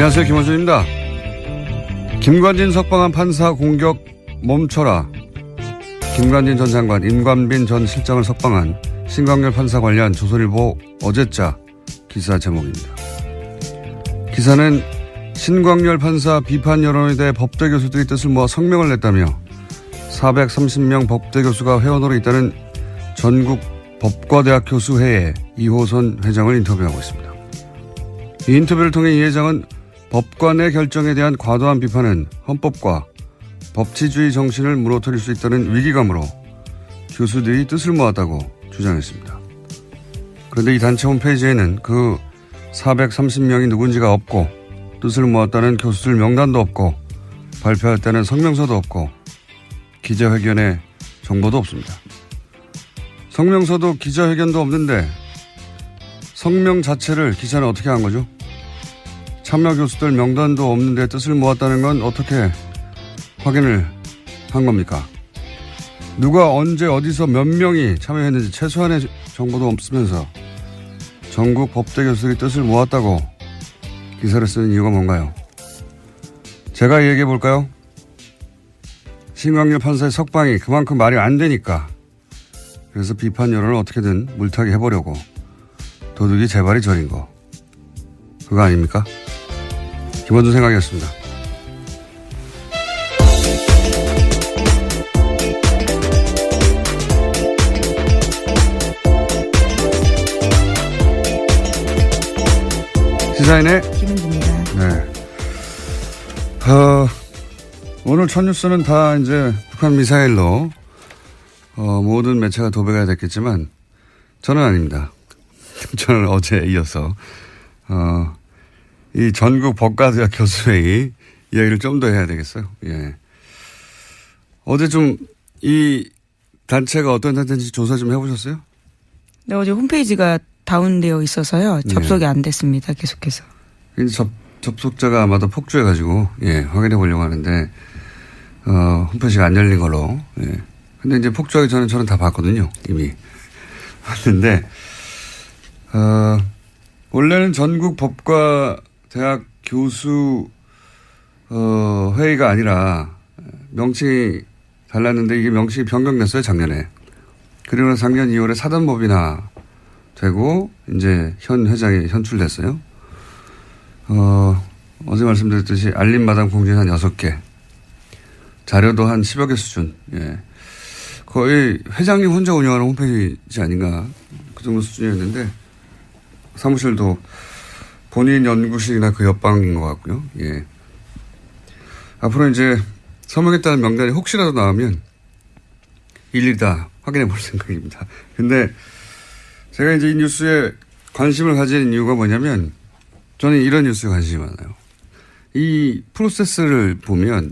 안녕하세요. 김원준입니다. 김관진 석방한 판사 공격 멈춰라. 김관진 전 장관, 임관빈 전 실장을 석방한 신광열 판사 관련 조선일보 어제자 기사 제목입니다. 기사는 신광열 판사 비판 여론에 대해 법대 교수들이 뜻을 모아 성명을 냈다며 430명 법대 교수가 회원으로 있다는 전국 법과대학 교수회의 이호선 회장을 인터뷰하고 있습니다. 이 인터뷰를 통해 이 회장은 법관의 결정에 대한 과도한 비판은 헌법과 법치주의 정신을 무너뜨릴 수 있다는 위기감으로 교수들이 뜻을 모았다고 주장했습니다. 그런데 이 단체 홈페이지에는 그 430명이 누군지가 없고 뜻을 모았다는 교수들 명단도 없고 발표할 때는 성명서도 없고 기자회견의 정보도 없습니다. 성명서도 기자회견도 없는데 성명 자체를 기자는 어떻게 한 거죠? 참여 교수들 명단도 없는데 뜻을 모았다는 건 어떻게 확인을 한 겁니까? 누가 언제 어디서 몇 명이 참여했는지 최소한의 정보도 없으면서 전국 법대 교수들이 뜻을 모았다고 기사를 쓰는 이유가 뭔가요? 제가 얘기해 볼까요? 신광열 판사의 석방이 그만큼 말이 안 되니까, 그래서 비판 여론을 어떻게든 물타기 해보려고 도둑이 제발이 저린 거, 그거 아닙니까? 김원준 생각이었습니다. 시사인의 김은주입니다. 네. 오늘 첫 뉴스는 다 이제 북한 미사일로 모든 매체가 도배가 됐겠지만 저는 아닙니다. 저는 어제 이어서 이 전국 법과대학 교수회의 이야기를 좀 더 해야 되겠어요. 예. 어제 좀 이 단체가 어떤 단체인지 조사 좀 해보셨어요? 네, 어제 홈페이지가 다운되어 있어서요. 접속이 안 됐습니다. 계속해서. 접속자가 아마도 폭주해가지고, 예, 확인해 보려고 하는데, 홈페이지가 안 열린 걸로, 예. 근데 이제 폭주하기 전에 저는 다 봤거든요. 이미. 봤는데, 원래는 전국 법과 대학 교수, 회의가 아니라 명칭이 달랐는데 이게 명칭이 변경됐어요, 작년에. 그리고 작년 2월에 사단법인화 되고, 이제 현 회장이 선출됐어요. 어제 말씀드렸듯이 알림마당 공지는 한 6개. 자료도 한 10여 개 수준. 예. 거의 회장님 혼자 운영하는 홈페이지 아닌가. 그 정도 수준이었는데, 사무실도 본인 연구실이나 그 옆방인 것 같고요. 예. 앞으로 이제 서명했다는 명단이 혹시라도 나오면 일일이 다 확인해 볼 생각입니다. 근데 제가 이제 이 뉴스에 관심을 가지는 이유가 뭐냐면 저는 이런 뉴스에 관심이 많아요. 이 프로세스를 보면,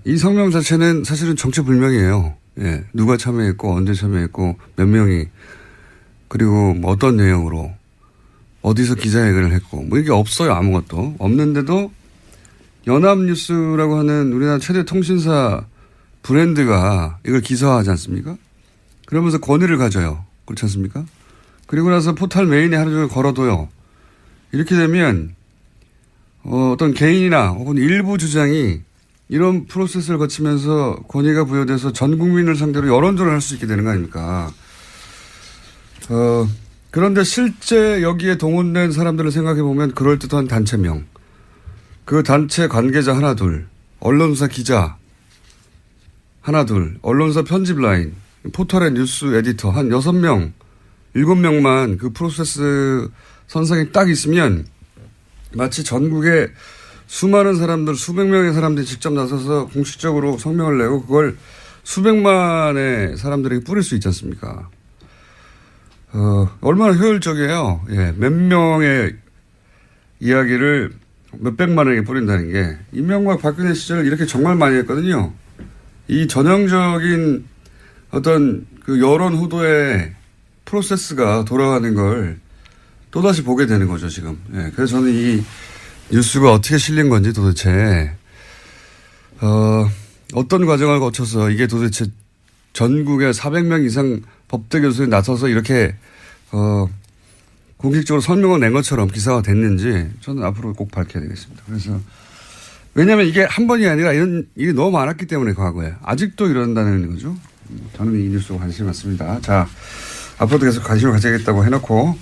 이 성명 자체는 사실은 정체불명이에요. 예. 누가 참여했고, 언제 참여했고, 몇 명이, 그리고 뭐 어떤 내용으로, 어디서 기자회견을 했고, 뭐 이게 없어요. 아무것도. 없는데도 연합뉴스라고 하는 우리나라 최대 통신사 브랜드가 이걸 기사화하지 않습니까? 그러면서 권위를 가져요. 그렇지 않습니까? 그리고 나서 포털 메인에 하루 종일 걸어둬요. 이렇게 되면 어떤 개인이나 혹은 일부 주장이 이런 프로세스를 거치면서 권위가 부여돼서 전 국민을 상대로 여론조를 할 수 있게 되는 거 아닙니까? 그런데 실제 여기에 동원된 사람들을 생각해 보면 그럴듯한 단체명, 그 단체 관계자 하나 둘, 언론사 기자 하나 둘, 언론사 편집 라인, 포털의 뉴스 에디터 한 6명, 7명만 그 프로세스 선상에 딱 있으면 마치 전국에 수많은 사람들, 수백 명의 사람들이 직접 나서서 공식적으로 성명을 내고 그걸 수백만의 사람들에게 뿌릴 수 있지 않습니까? 얼마나 효율적이에요. 예, 몇 명의 이야기를 몇백만에게 뿌린다는 게. 이명박 박근혜 시절 이렇게 정말 많이 했거든요. 이 전형적인 어떤 그 여론 후도의 프로세스가 돌아가는 걸 또다시 보게 되는 거죠, 지금. 예, 그래서 저는 이 뉴스가 어떻게 실린 건지 도대체, 어떤 과정을 거쳐서 이게 도대체 전국에 400명 이상 법대 교수에 나서서 이렇게, 공식적으로 설명을 낸 것처럼 기사가 됐는지 저는 앞으로 꼭 밝혀야 되겠습니다. 그래서 왜냐하면 이게 한 번이 아니라 이런 일이 너무 많았기 때문에 과거에 아직도 이런다는 거죠. 저는 이 뉴스에 관심이 많습니다. 자, 앞으로도 계속 관심을 가져야겠다고 해놓고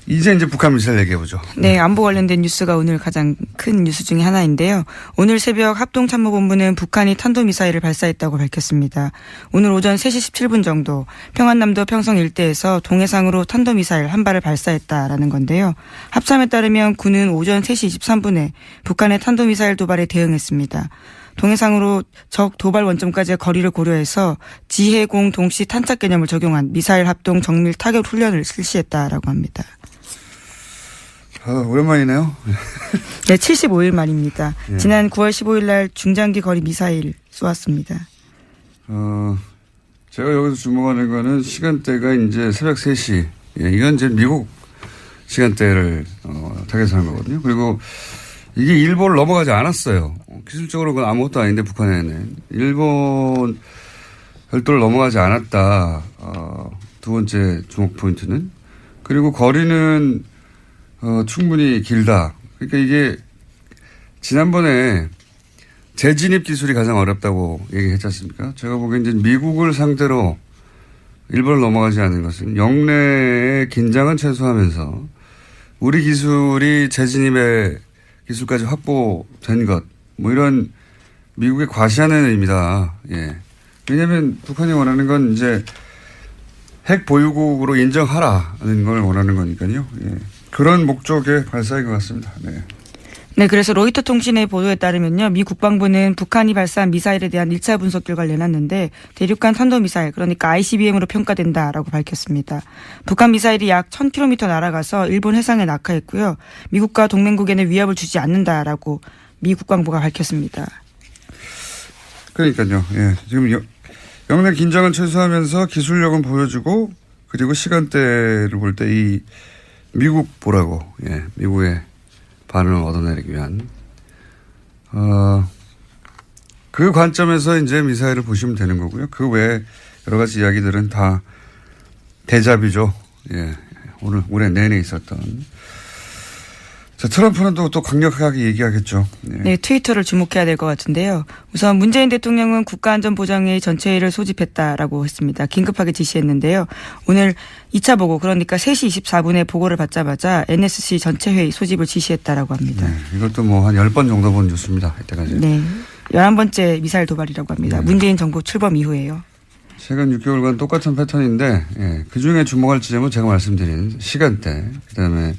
이제 북한 미사일 얘기해보죠. 네, 안보 관련된 뉴스가 오늘 가장 큰 뉴스 중에 하나인데요. 오늘 새벽 합동참모본부는 북한이 탄도미사일을 발사했다고 밝혔습니다. 오늘 오전 3시 17분 정도 평안남도 평성 일대에서 동해상으로 탄도미사일 한 발을 발사했다라는 건데요. 합참에 따르면 군은 오전 3시 23분에 북한의 탄도미사일 도발에 대응했습니다. 동해상으로 적 도발 원점까지의 거리를 고려해서 지해공 동시 탄착 개념을 적용한 미사일 합동 정밀 타격 훈련을 실시했다라고 합니다. 오랜만이네요. 네, 75일 만입니다. 예. 지난 9월 15일 날 중장기 거리 미사일 쏘았습니다. 제가 여기서 주목하는 거는 시간대가 이제 새벽 3시. 예, 이건 이제 미국 시간대를 타겟하는 거거든요. 그리고 이게 일본을 넘어가지 않았어요. 기술적으로 그건 아무것도 아닌데 북한에는. 일본 별도를 넘어가지 않았다. 두 번째 주목 포인트는. 그리고 거리는 충분히 길다. 그러니까 이게 지난번에 재진입 기술이 가장 어렵다고 얘기했지 않습니까? 제가 보기엔 이제 미국을 상대로 일본을 넘어가지 않는 것은 영내의 긴장은 최소화하면서 우리 기술이 재진입의 기술까지 확보된 것, 뭐 이런 미국의 과시하는 의미다. 예. 왜냐하면 북한이 원하는 건 이제 핵 보유국으로 인정하라는 걸 원하는 거니까요. 예. 그런 목적의 발사인 것 같습니다. 네. 네, 그래서 로이터 통신의 보도에 따르면요. 미 국방부는 북한이 발사한 미사일에 대한 1차 분석 결과를 내놨는데 대륙간 탄도미사일, 그러니까 ICBM으로 평가된다라고 밝혔습니다. 북한 미사일이 약 1000km 날아가서 일본 해상에 낙하했고요. 미국과 동맹국에는 위협을 주지 않는다라고 미 국방부가 밝혔습니다. 그러니까요. 예. 지금 영내 긴장은 최소화하면서 기술력은 보여주고 그리고 시간대를 볼 때 이 미국 보라고, 예, 미국의 반응을 얻어내기 위한, 그 관점에서 이제 미사일을 보시면 되는 거고요. 그 외에 여러 가지 이야기들은 다 대잡이죠. 예, 올해 내내 있었던. 자, 트럼프는 또 강력하게 얘기하겠죠. 예. 네, 트위터를 주목해야 될 것 같은데요. 우선 문재인 대통령은 국가안전보장회의 전체회의를 소집했다라고 했습니다. 긴급하게 지시했는데요. 오늘 2차 보고, 그러니까 3시 24분에 보고를 받자마자 NSC 전체회의 소집을 지시했다라고 합니다. 네, 이것도 뭐 한 10번 정도 본 뉴스입니다. 이때까지. 네, 11번째 미사일 도발이라고 합니다. 네. 문재인 정부 출범 이후에요. 최근 6개월간 똑같은 패턴인데, 예, 그중에 주목할 지점은 제가 말씀드린 시간대, 그다음에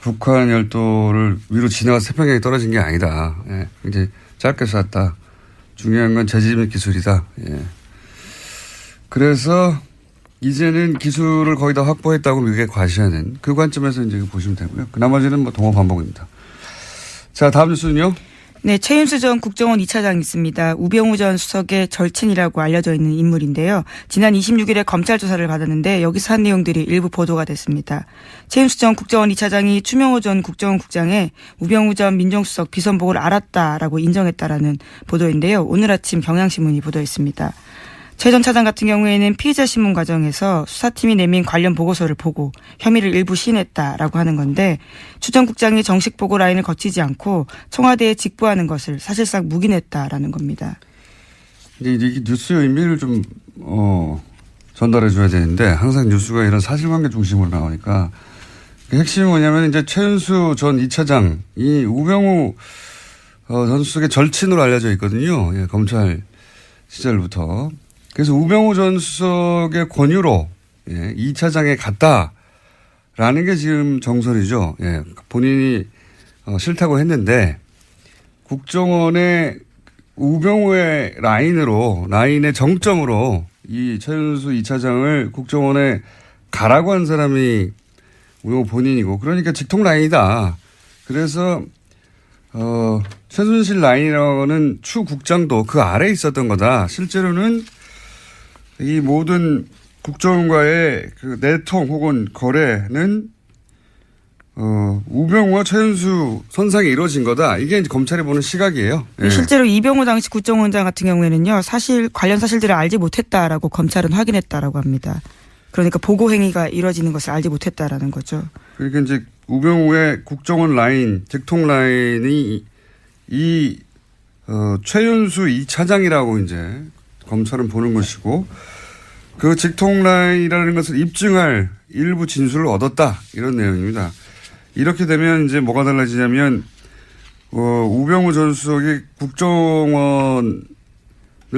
북한 열도를 위로 지나가서 태평양에 떨어진 게 아니다. 예, 굉장히 짧게 쐈다. 중요한 건 재진입 기술이다. 예. 그래서 이제는 기술을 거의 다 확보했다고 미국에 과시하는 그 관점에서 이제 보시면 되고요. 그 나머지는 뭐 동호 반복입니다. 자, 다음 뉴스는요. 네, 최윤수 전 국정원 2차장 있습니다. 우병우 전 수석의 절친이라고 알려져 있는 인물인데요. 지난 26일에 검찰 조사를 받았는데 여기서 한 내용들이 일부 보도가 됐습니다. 최윤수 전 국정원 2차장이 추명호 전 국정원 국장의 우병우 전 민정수석 비선보고를 알았다라고 인정했다라는 보도인데요. 오늘 아침 경향신문이 보도했습니다. 최 전 차장 같은 경우에는 피의자 신문 과정에서 수사팀이 내민 관련 보고서를 보고 혐의를 일부 시인했다라고 하는 건데 추 전 국장이 정식 보고 라인을 거치지 않고 청와대에 직보하는 것을 사실상 묵인했다라는 겁니다. 이게 뉴스의 의미를 좀 전달해 줘야 되는데 항상 뉴스가 이런 사실관계 중심으로 나오니까 핵심이 뭐냐면 이제 최윤수 전 2차장이 우병우 전 수석의 절친으로 알려져 있거든요. 예, 검찰 시절부터. 그래서 우병우 전 수석의 권유로 2차장에 갔다라는 게 지금 정설이죠. 예, 본인이 싫다고 했는데 국정원의 우병우의 라인의 정점으로 이 최윤수 2차장을 국정원에 가라고 한 사람이 우병우 본인이고 그러니까 직통 라인이다. 그래서 최순실 라인이라고는 추 국장도 그 아래에 있었던 거다. 실제로는 이 모든 국정원과의 그 내통 혹은 거래는 우병우와 최윤수 선상에 이루어진 거다. 이게 이제 검찰이 보는 시각이에요. 예. 실제로 이병우 당시 국정원장 같은 경우에는요. 사실 관련 사실들을 알지 못했다라고 검찰은 확인했다라고 합니다. 그러니까 보고 행위가 이루어지는 것을 알지 못했다라는 거죠. 그러니까 이제 우병우의 국정원 라인, 직통 라인이 최윤수 2차장이라고 이제 검찰은 보는 것이고 그 직통 라인이라는 것을 입증할 일부 진술을 얻었다. 이런 내용입니다. 이렇게 되면 이제 뭐가 달라지냐면 우병우 전 수석이 국정원을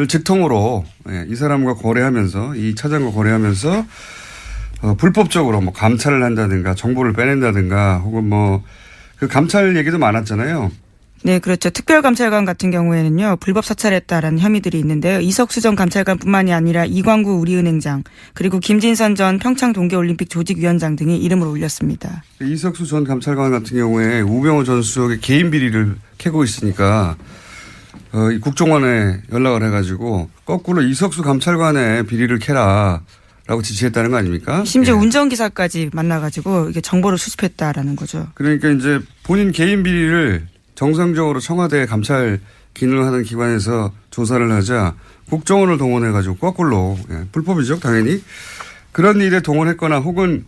직통으로 이 사람과 거래하면서 이 차장과 거래하면서 불법적으로 뭐 감찰을 한다든가 정보를 빼낸다든가 혹은 뭐 그 감찰 얘기도 많았잖아요. 네, 그렇죠. 특별감찰관 같은 경우에는요, 불법 사찰했다라는 혐의들이 있는데요. 이석수 전 감찰관뿐만이 아니라 이광구 우리은행장 그리고 김진선 전 평창 동계올림픽 조직위원장 등이 이름을 올렸습니다. 이석수 전 감찰관 같은 경우에 우병우 전 수석의 개인 비리를 캐고 있으니까 이 국정원에 연락을 해가지고 거꾸로 이석수 감찰관의 비리를 캐라라고 지시했다는 거 아닙니까? 심지어 운전기사까지 만나가지고 이게 정보를 수집했다라는 거죠. 그러니까 이제 본인 개인 비리를 정상적으로 청와대 감찰 기능을 하는 기관에서 조사를 하자 국정원을 동원해가지고 거꾸로 불법이죠 당연히 그런 일에 동원했거나 혹은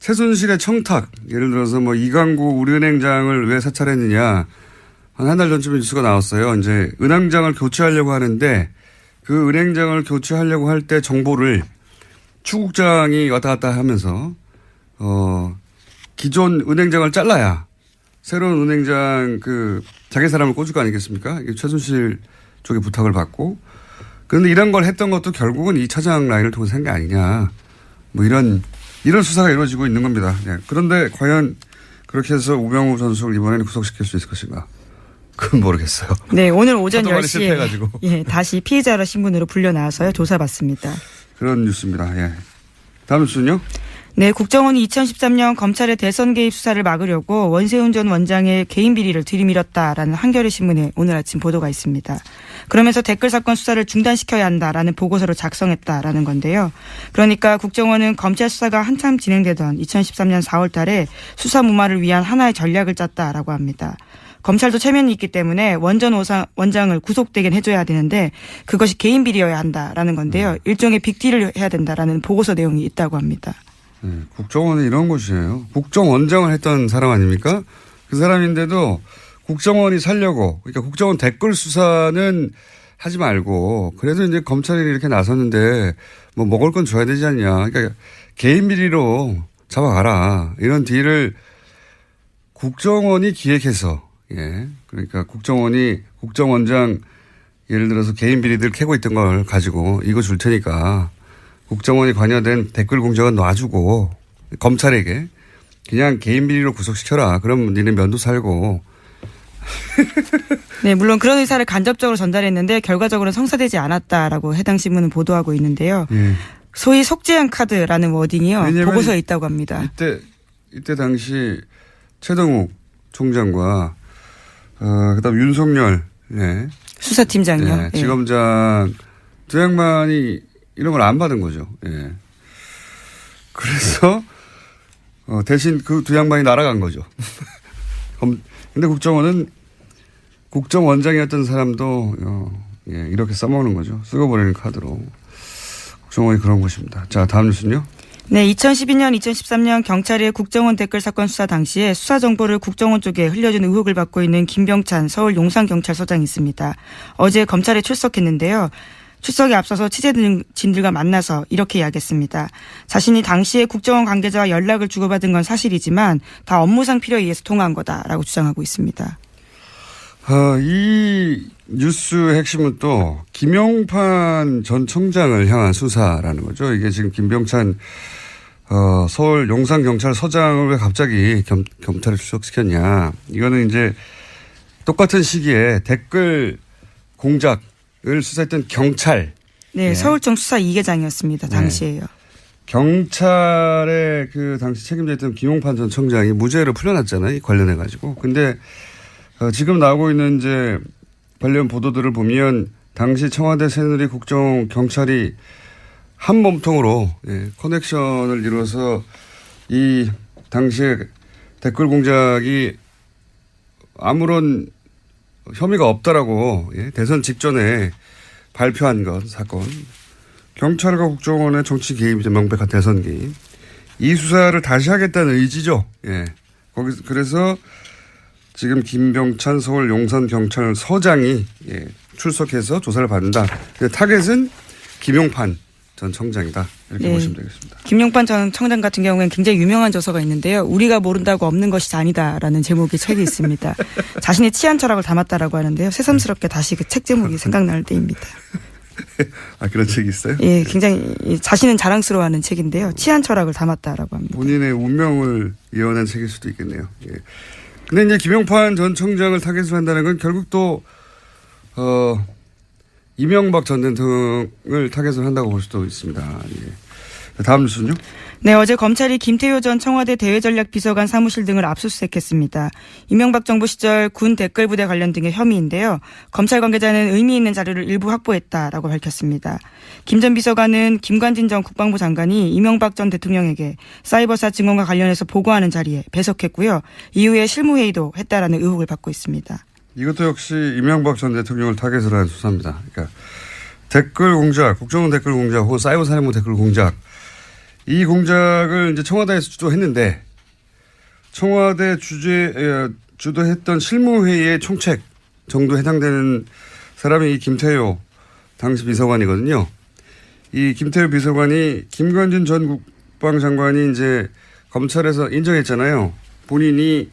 최순실의 청탁 예를 들어서 뭐 이광구 우리은행장을 왜 사찰했느냐 한 달 전쯤에 뉴스가 나왔어요. 이제 은행장을 교체하려고 하는데 그 은행장을 교체하려고 할 때 정보를 추국장이 왔다 갔다 하면서 기존 은행장을 잘라야 새로운 은행장 자기 사람을 꽂을 거 아니겠습니까? 최순실 쪽에 부탁을 받고. 그런데 이런 걸 했던 것도 결국은 이 차장 라인을 통해서 한 게 아니냐. 뭐 이런 수사가 이루어지고 있는 겁니다. 그런데 과연 그렇게 해서 우병우 전 수석을 이번에는 구속시킬 수 있을 것인가? 그건 모르겠어요. 네, 오늘 오전 10시에 실패해가지고. 다시 피의자로 신분으로 불려 나와서요. 조사받습니다. 그런 뉴스입니다. 다음 뉴스는요? 네, 국정원이 2013년 검찰의 대선 개입 수사를 막으려고 원세훈 전 원장의 개인 비리를 들이밀었다라는 한겨레 신문에 오늘 아침 보도가 있습니다. 그러면서 댓글 사건 수사를 중단시켜야 한다라는 보고서를 작성했다라는 건데요. 그러니까 국정원은 검찰 수사가 한참 진행되던 2013년 4월 달에 수사 무마를 위한 하나의 전략을 짰다라고 합니다. 검찰도 체면이 있기 때문에 원전 원장을 구속되게 해줘야 되는데 그것이 개인 비리여야 한다라는 건데요. 일종의 빅딜을 해야 된다라는 보고서 내용이 있다고 합니다. 국정원은 이런 곳이에요. 국정원장을 했던 사람 아닙니까? 그 사람인데도 국정원이 살려고 그러니까 국정원 댓글 수사는 하지 말고 그래도 이제 검찰이 이렇게 나섰는데 뭐 먹을 건 줘야 되지 않냐. 그러니까 개인 비리로 잡아가라. 이런 딜을 국정원이 기획해서 그러니까 국정원장 예를 들어서 개인 비리들 캐고 있던 걸 가지고 이거 줄 테니까 국정원이 관여된 댓글 공작은 놔주고 검찰에게 그냥 개인 비리로 구속시켜라. 그럼 니네 면도 살고. 네, 물론 그런 의사를 간접적으로 전달했는데 결과적으로는 성사되지 않았다라고 해당 신문은 보도하고 있는데요. 소위 속죄한 카드라는 워딩이요. 보고서에 있다고 합니다. 이때 당시 최동욱 총장과 그다음 윤석열 수사팀장이요. 지검장 두 양반이 이런 걸 안 받은 거죠. 그래서 대신 그 두 양반이 날아간 거죠. 근데 국정원은 국정원장이었던 사람도 이렇게 써먹는 거죠. 쓰고 버리는 카드로. 국정원이 그런 곳입니다. 자, 다음 뉴스는요. 네, 2012년, 2013년 경찰의 국정원 댓글 사건 수사 당시에 수사 정보를 국정원 쪽에 흘려준 의혹을 받고 있는 김병찬 서울 용산경찰서장이 있습니다. 어제 검찰에 출석했는데요. 출석에 앞서서 취재진들과 만나서 이렇게 이야기했습니다. 자신이 당시에 국정원 관계자와 연락을 주고받은 건 사실이지만 다 업무상 필요에 의해서 통화한 거다라고 주장하고 있습니다. 이 뉴스의 핵심은 또 김용판 전 청장을 향한 수사라는 거죠. 이게 지금 김병찬 서울 용산경찰서장을 왜 갑자기 검찰에 출석시켰냐. 이거는 이제 똑같은 시기에 댓글 공작을 수사했던 경찰. 네, 서울청 수사 2계장이었습니다. 당시에요. 경찰의 그 당시 책임자였던 김용판 전 청장이 무죄로 풀려났잖아요. 관련해가지고. 근데 지금 나오고 있는 이제 관련 보도들을 보면 당시 청와대 새누리 국정 경찰이 한 몸통으로 커넥션을 이루어서 이 당시에 댓글 공작이 아무런 혐의가 없다라고 대선 직전에 발표한 것 사건 경찰과 국정원의 정치 개입이죠. 명백한 대선 개입. 이 수사를 다시 하겠다는 의지죠. 예. 거기서 그래서 지금 김병찬 서울 용산경찰서장이 예, 출석해서 조사를 받는다. 근데 타겟은 김용판 전 청장이다. 이렇게 네. 보시면 되겠습니다. 김용판 전 청장 같은 경우에는 굉장히 유명한 저서가 있는데요. 우리가 모른다고 없는 것이 아니다라는 제목의 책이 있습니다. 자신의 치안 철학을 담았다라고 하는데요. 새삼스럽게 다시 그 책 제목이 생각날 때입니다. 아, 그런 책이 있어요? 예, 굉장히 자신은 자랑스러워하는 책인데요. 치안 철학을 담았다라고 합니다. 본인의 운명을 예언한 책일 수도 있겠네요. 예. 근데 이제 김용판 전 청장을 타겟으로 한다는 건 결국 또, 이명박 전 대통령을 타겟으로 한다고 볼 수도 있습니다. 예. 다음 뉴스는요? 네, 어제 검찰이 김태효 전 청와대 대외전략비서관 사무실 등을 압수수색했습니다. 이명박 정부 시절 군 댓글부대 관련 등의 혐의인데요. 검찰 관계자는 의미 있는 자료를 일부 확보했다라고 밝혔습니다. 김 전 비서관은 김관진 전 국방부 장관이 이명박 전 대통령에게 사이버사 증언과 관련해서 보고하는 자리에 배석했고요. 이후에 실무회의도 했다라는 의혹을 받고 있습니다. 이것도 역시 이명박 전 대통령을 타겟으로 한 수사입니다. 그러니까 댓글 공작, 국정원 댓글 공작 혹은 사이버 살인마 댓글 공작. 이 공작을 이제 청와대에서 주도했는데 청와대 주도했던 실무회의의 총책 정도 해당되는 사람이 이 김태효 당시 비서관이거든요. 이 김태효 비서관이 김관진 전 국방장관이 이제 검찰에서 인정했잖아요. 본인이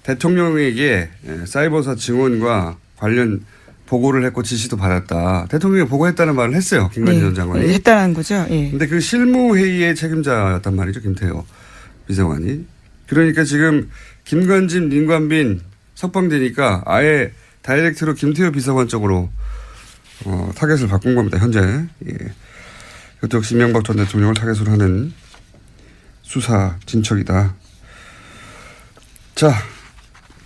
대통령에게 사이버사 증언과 관련 보고를 했고 지시도 받았다. 대통령이 보고했다는 말을 했어요. 김관진 전 장관이. 네, 했다는 거죠. 예. 근데 그 실무회의의 책임자였단 말이죠. 김태효 비서관이. 그러니까 지금 김관진, 임관빈 석방되니까 아예 다이렉트로 김태효 비서관 쪽으로 타겟을 바꾼 겁니다. 현재. 예. 이것도 역시 이명박 전 대통령을 타겟으로 하는 수사 진척이다. 자,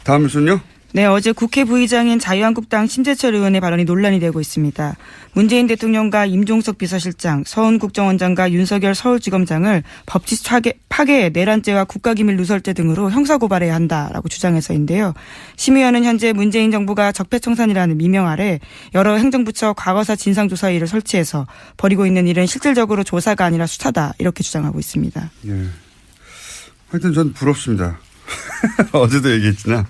다음 뉴스는요? 네, 어제 국회 부의장인 자유한국당 심재철 의원의 발언이 논란이 되고 있습니다. 문재인 대통령과 임종석 비서실장, 서훈국정원장과 윤석열 서울지검장을 법치 파괴, 내란죄와 국가기밀 누설죄 등으로 형사고발해야 한다라고 주장해서인데요. 심 의원은 현재 문재인 정부가 적폐청산이라는 미명 아래 여러 행정부처 과거사 진상조사위를 설치해서 벌이고 있는 일은 실질적으로 조사가 아니라 수사다 이렇게 주장하고 있습니다. 예. 하여튼 전 부럽습니다. 어제도 얘기했지만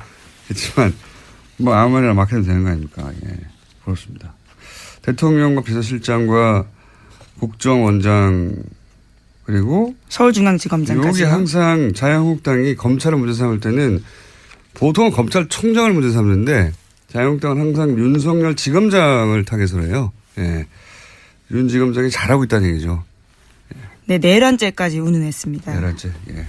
뭐 아무 말이나 막 해도 되는 거 아닙니까? 예. 그렇습니다. 대통령과 비서실장과 국정원장 그리고 서울중앙지검장까지. 여기 항상 자유한국당이 검찰을 문제 삼을 때는 보통은 검찰총장을 문제 삼는데 자유한국당은 항상 윤석열 지검장을 타겟으로 해요. 예. 윤 지검장이 잘하고 있다는 얘기죠. 네, 내란죄까지 운운했습니다. 내란죄. 예.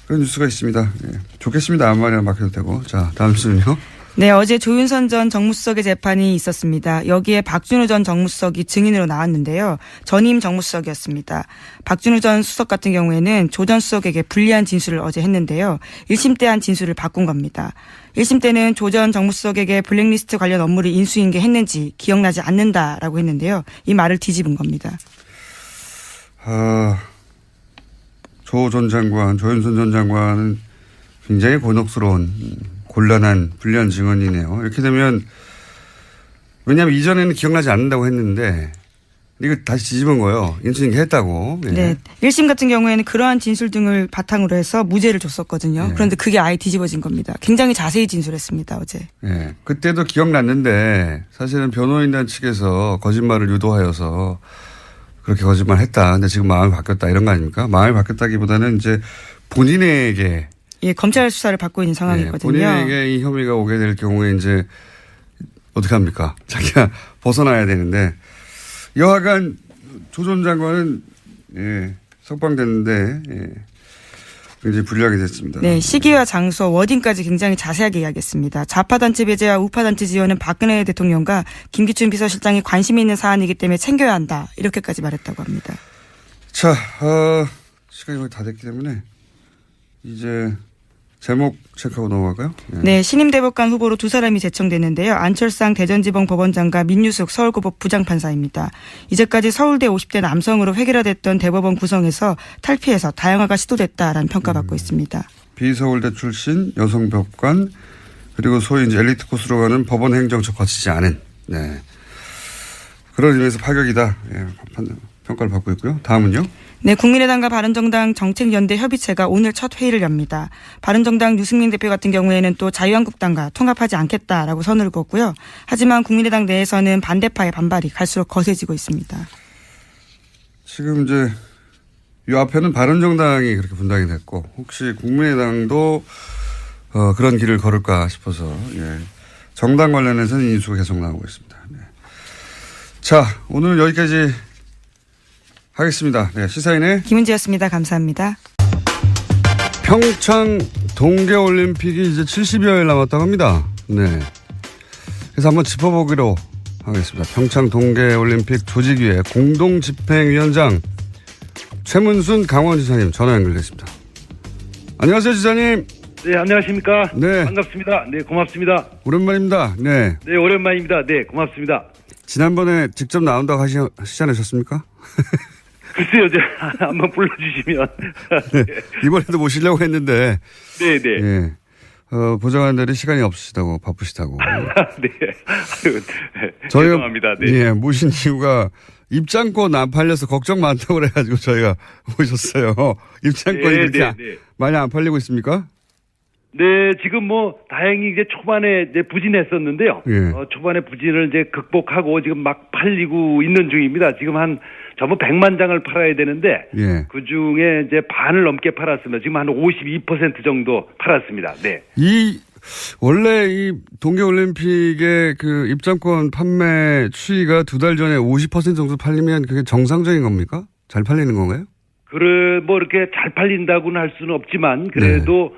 그런 뉴스가 있습니다. 예. 좋겠습니다. 아무 말이나 막 해도 되고. 자, 다음 뉴스는요. 네, 어제 조윤선 전 정무수석의 재판이 있었습니다. 여기에 박준우 전 정무수석이 증인으로 나왔는데요. 전임 정무수석이었습니다. 박준우 전 수석 같은 경우에는 조 전 수석에게 불리한 진술을 어제 했는데요. 1심 때 한 진술을 바꾼 겁니다. 1심 때는 조 전 정무수석에게 블랙리스트 관련 업무를 인수인계했는지 기억나지 않는다라고 했는데요. 이 말을 뒤집은 겁니다. 조 전 장관, 조윤선 전 장관은 굉장히 곤혹스러운, 곤란한, 불리한 증언이네요. 이렇게 되면, 왜냐하면 이전에는 기억나지 않는다고 했는데, 이거 다시 뒤집은 거예요. 인수인계 했다고. 예. 네. 1심 같은 경우에는 그러한 진술 등을 바탕으로 해서 무죄를 줬었거든요. 예. 그런데 그게 아예 뒤집어진 겁니다. 굉장히 자세히 진술했습니다, 어제. 예. 그때도 기억났는데, 사실은 변호인단 측에서 거짓말을 유도하여서, 그렇게 거짓말 했다. 근데 지금 마음이 바뀌었다. 이런 거 아닙니까? 마음이 바뀌었다기보다는 이제 본인에게. 예, 검찰 수사를 받고 있는 상황이거든요. 본인에게 이 혐의가 오게 될 경우에 이제 어떻게 합니까? 자기가 벗어나야 되는데 여하간 조 전 장관은 예, 석방됐는데 예, 굉장히 불리하게 됐습니다. 네, 시기와 장소, 워딩까지 굉장히 자세하게 이야기했습니다. 좌파단체 배제와 우파단체 지원은 박근혜 대통령과 김기춘 비서실장이 관심이 있는 사안이기 때문에 챙겨야 한다. 이렇게까지 말했다고 합니다. 자, 시간이 거의 다 됐기 때문에 이제 제목 체크하고 넘어갈까요? 네, 신임 대법관 후보로 두 사람이 제청됐는데요. 안철상 대전지방 법원장과 민유숙 서울고법 부장판사입니다. 이제까지 서울대 50대 남성으로 획일화됐던 대법원 구성에서 탈피해서 다양화가 시도됐다라는 평가받고 있습니다. 비서울대 출신 여성 법관 그리고 소위 이제 엘리트 코스로 가는 법원 행정처 거치지 않은. 네. 그런 의미에서 파격이다. 예, 평가를 받고 있고요. 다음은요. 네, 국민의당과 바른정당 정책연대 협의체가 오늘 첫 회의를 엽니다. 바른정당 유승민 대표 같은 경우에는 또 자유한국당과 통합하지 않겠다라고 선을 그었고요. 하지만 국민의당 내에서는 반대파의 반발이 갈수록 거세지고 있습니다. 지금 이제 이 앞에는 바른정당이 그렇게 분당이 됐고 혹시 국민의당도 그런 길을 걸을까 싶어서 예. 정당 관련해서는 인수가 계속 나오고 있습니다. 네. 자, 오늘은 여기까지 하겠습니다. 네, 시사인의 김은지였습니다. 감사합니다. 평창 동계올림픽이 이제 70여일 남았다고 합니다. 네. 그래서 한번 짚어보기로 하겠습니다. 평창 동계올림픽 조직위의 공동집행위원장 최문순 강원지사님 전화 연결됐습니다. 안녕하세요, 지사님. 네, 안녕하십니까. 네. 반갑습니다. 네, 고맙습니다. 오랜만입니다. 네. 네, 오랜만입니다. 네, 고맙습니다. 지난번에 직접 나온다고 하시지 않으셨습니까? 글쎄요, 한번 불러주시면. 네. 이번에도 모시려고 했는데. 네네. 예. 보좌관들이 시간이 없으시다고, 바쁘시다고. 네. 아유, 저희가, 죄송합니다. 네. 예, 모신 이유가 입장권 안 팔려서 걱정 많다고 그래가지고 저희가 모셨어요. 입장권이 네, 그렇게 네. 많이 안 팔리고 있습니까? 네, 지금 다행히 이제 초반에 이제 부진했었는데요. 예. 초반에 부진을 이제 극복하고 지금 막 팔리고 있는 중입니다. 지금 전부 100만 장을 팔아야 되는데. 예. 그 중에 이제 반을 넘게 팔았습니다. 지금 한 52% 정도 팔았습니다. 네. 원래 이 동계올림픽의 그 입장권 판매 추이가 2달 전에 50% 정도 팔리면 그게 정상적인 겁니까? 잘 팔리는 건가요? 이렇게 잘 팔린다고는 할 수는 없지만, 그래도,